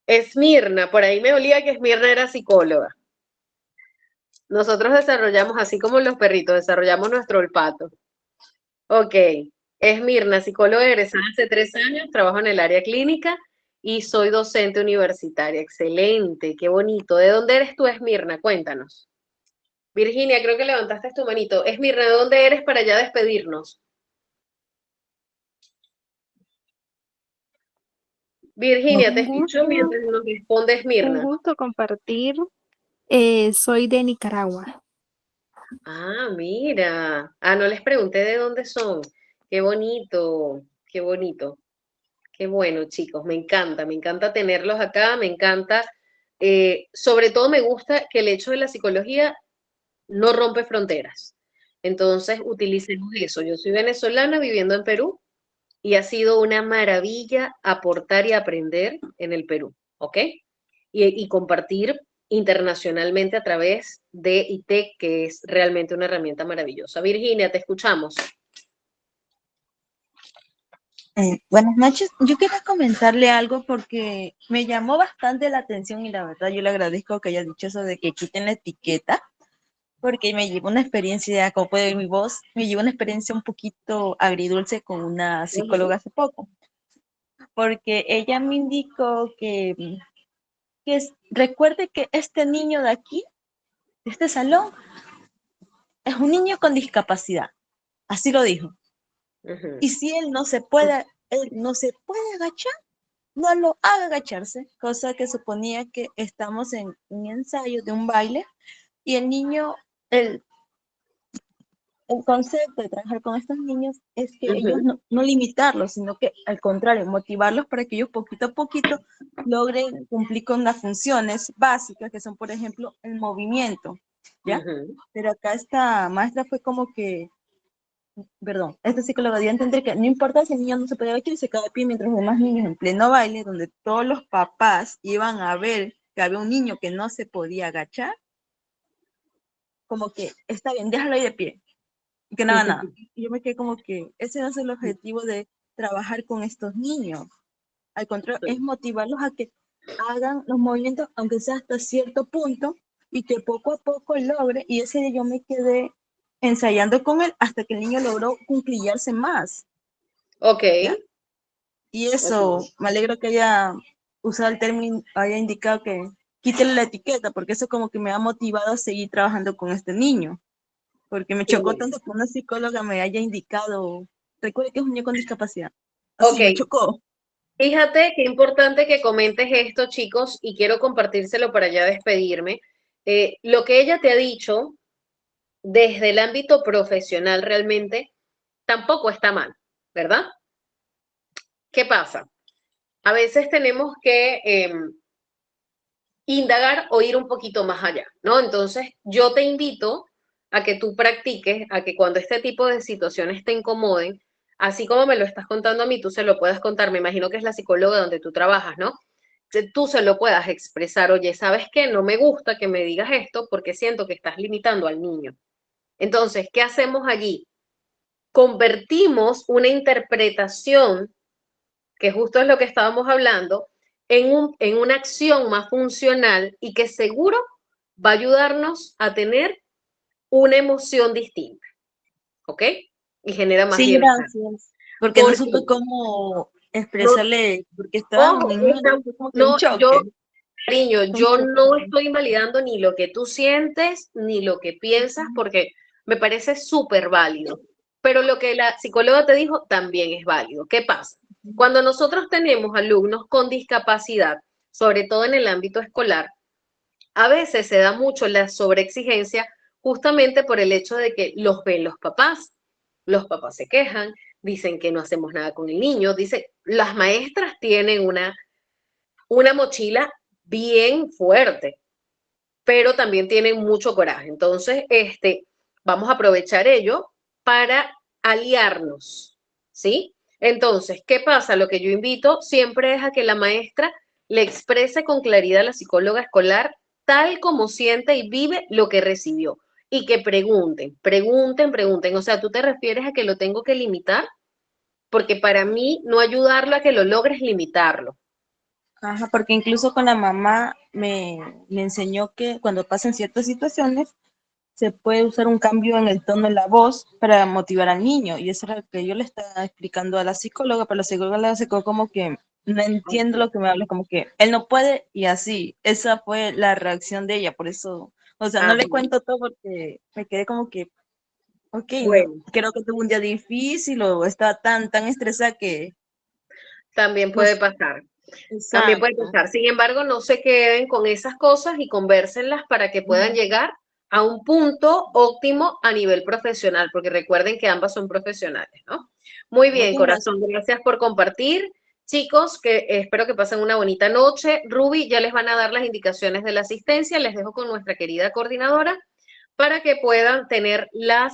Esmirna, por ahí me olía que Esmirna era psicóloga. Nosotros desarrollamos, así como los perritos, desarrollamos nuestro olfato. Ok, Esmirna, psicóloga egresada hace 3 años, trabajo en el área clínica y soy docente universitaria. Excelente, qué bonito. ¿De dónde eres tú, Esmirna? Cuéntanos. Virginia, creo que levantaste tu manito. Esmirna, ¿de dónde eres para ya despedirnos? Virginia, te escucho mientras nos responde Esmirna. Un gusto compartir. Soy de Nicaragua. Ah, mira. Ah, no les pregunté de dónde son. Qué bonito, qué bonito. Qué bueno, chicos. Me encanta tenerlos acá, me encanta. Sobre todo me gusta que el hecho de la psicología no rompe fronteras. Entonces, utilicemos eso. Yo soy venezolana viviendo en Perú y ha sido una maravilla aportar y aprender en el Perú, ¿ok? Y compartir internacionalmente a través de ITEC, que es realmente una herramienta maravillosa. Virginia, te escuchamos. Buenas noches. Yo quería comentarle algo porque me llamó bastante la atención y la verdad yo le agradezco que haya dicho eso de que quiten la etiqueta, porque me llevó una experiencia, como puede ver mi voz, me llevó una experiencia un poquito agridulce con una psicóloga hace poco, porque ella me indicó recuerde que este niño de aquí, de este salón, es un niño con discapacidad, así lo dijo. Y si él no se puede agachar, no lo haga agacharse, cosa que suponía que estamos en un ensayo de un baile y el niño, el concepto de trabajar con estos niños es que ellos no limitarlos, sino que al contrario, motivarlos para que ellos poquito a poquito logren cumplir con las funciones básicas que son, por ejemplo, el movimiento, ¿ya? Pero acá esta maestra fue como que perdón, esta psicóloga dio a entender que no importa si el niño no se podía agachar y se quedaba de pie mientras los demás niños en pleno baile, donde todos los papás iban a ver que había un niño que no se podía agachar, como que está bien, déjalo ahí de pie, y que no haga nada. Y yo me quedé como que ese no es el objetivo de trabajar con estos niños. Al contrario, es motivarlos a que hagan los movimientos, aunque sea hasta cierto punto, y que poco a poco logre. Y ese día yo me quedé ensayando con él hasta que el niño logró cunclillarse más. Ok. ¿Ya? Y eso, me alegro que haya usado el término, haya indicado que quítele la etiqueta, porque eso como que me ha motivado a seguir trabajando con este niño. Porque me chocó tanto que una psicóloga me haya indicado, recuerde que es un niño con discapacidad. Así me chocó. Fíjate qué importante que comentes esto, chicos, y quiero compartírselo para ya despedirme. Lo que ella te ha dicho desde el ámbito profesional realmente tampoco está mal, ¿verdad? ¿Qué pasa? A veces tenemos que indagar o ir un poquito más allá, ¿no? Entonces, yo te invito a que tú practiques, a que cuando este tipo de situaciones te incomoden, así como me lo estás contando a mí, tú se lo puedas contar. Me imagino que es la psicóloga donde tú trabajas, ¿no? Que tú se lo puedas expresar. Oye, ¿sabes qué? No me gusta que me digas esto porque siento que estás limitando al niño. Entonces, ¿qué hacemos allí? Convertimos una interpretación, que justo es lo que estábamos hablando, en una acción más funcional y que seguro va a ayudarnos a tener una emoción distinta, ¿ok? Y genera más Sí, bienestar. gracias. Porque no supe cómo expresarle, porque estaban Ojo, en como que un no, choque. cariño, yo no estoy invalidando ni lo que tú sientes, ni lo que piensas, porque me parece súper válido. Pero lo que la psicóloga te dijo también es válido. ¿Qué pasa? Cuando nosotros tenemos alumnos con discapacidad, sobre todo en el ámbito escolar, a veces se da mucho la sobreexigencia justamente por el hecho de que los ven los papás. Los papás se quejan, dicen que no hacemos nada con el niño, dicen, las maestras tienen una mochila bien fuerte, pero también tienen mucho coraje. Entonces, vamos a aprovechar ello para aliarnos, ¿sí? Entonces, ¿qué pasa? Lo que yo invito siempre es a que la maestra le exprese con claridad a la psicóloga escolar tal como siente y vive lo que recibió. Y que pregunten. O sea, ¿tú te refieres a que lo tengo que limitar? Porque para mí no ayudarlo a que lo logres limitarlo. Ajá, porque incluso con la mamá me enseñó que cuando pasan ciertas situaciones se puede usar un cambio en el tono de la voz para motivar al niño. Y eso es lo que yo le estaba explicando a la psicóloga, pero la psicóloga se quedó como que no entiendo lo que me habla, como que él no puede y así. Esa fue la reacción de ella, por eso, o sea, no le cuento todo porque me quedé como que, ok, Bueno. creo que tuvo un día difícil o estaba tan estresada que... También puede pasar. También puede pasar. Sin embargo, no se queden con esas cosas y convérsenlas para que puedan llegar a un punto óptimo a nivel profesional, porque recuerden que ambas son profesionales, ¿no? Muy bien, corazón, gracias por compartir. Chicos, que espero que pasen una bonita noche. Ruby, ya les van a dar las indicaciones de la asistencia. Les dejo con nuestra querida coordinadora para que puedan tener las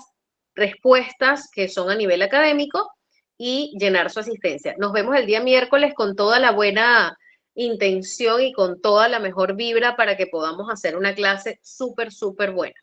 respuestas que son a nivel académico y llenar su asistencia. Nos vemos el día miércoles con toda la buena intención y con toda la mejor vibra para que podamos hacer una clase súper, súper buena.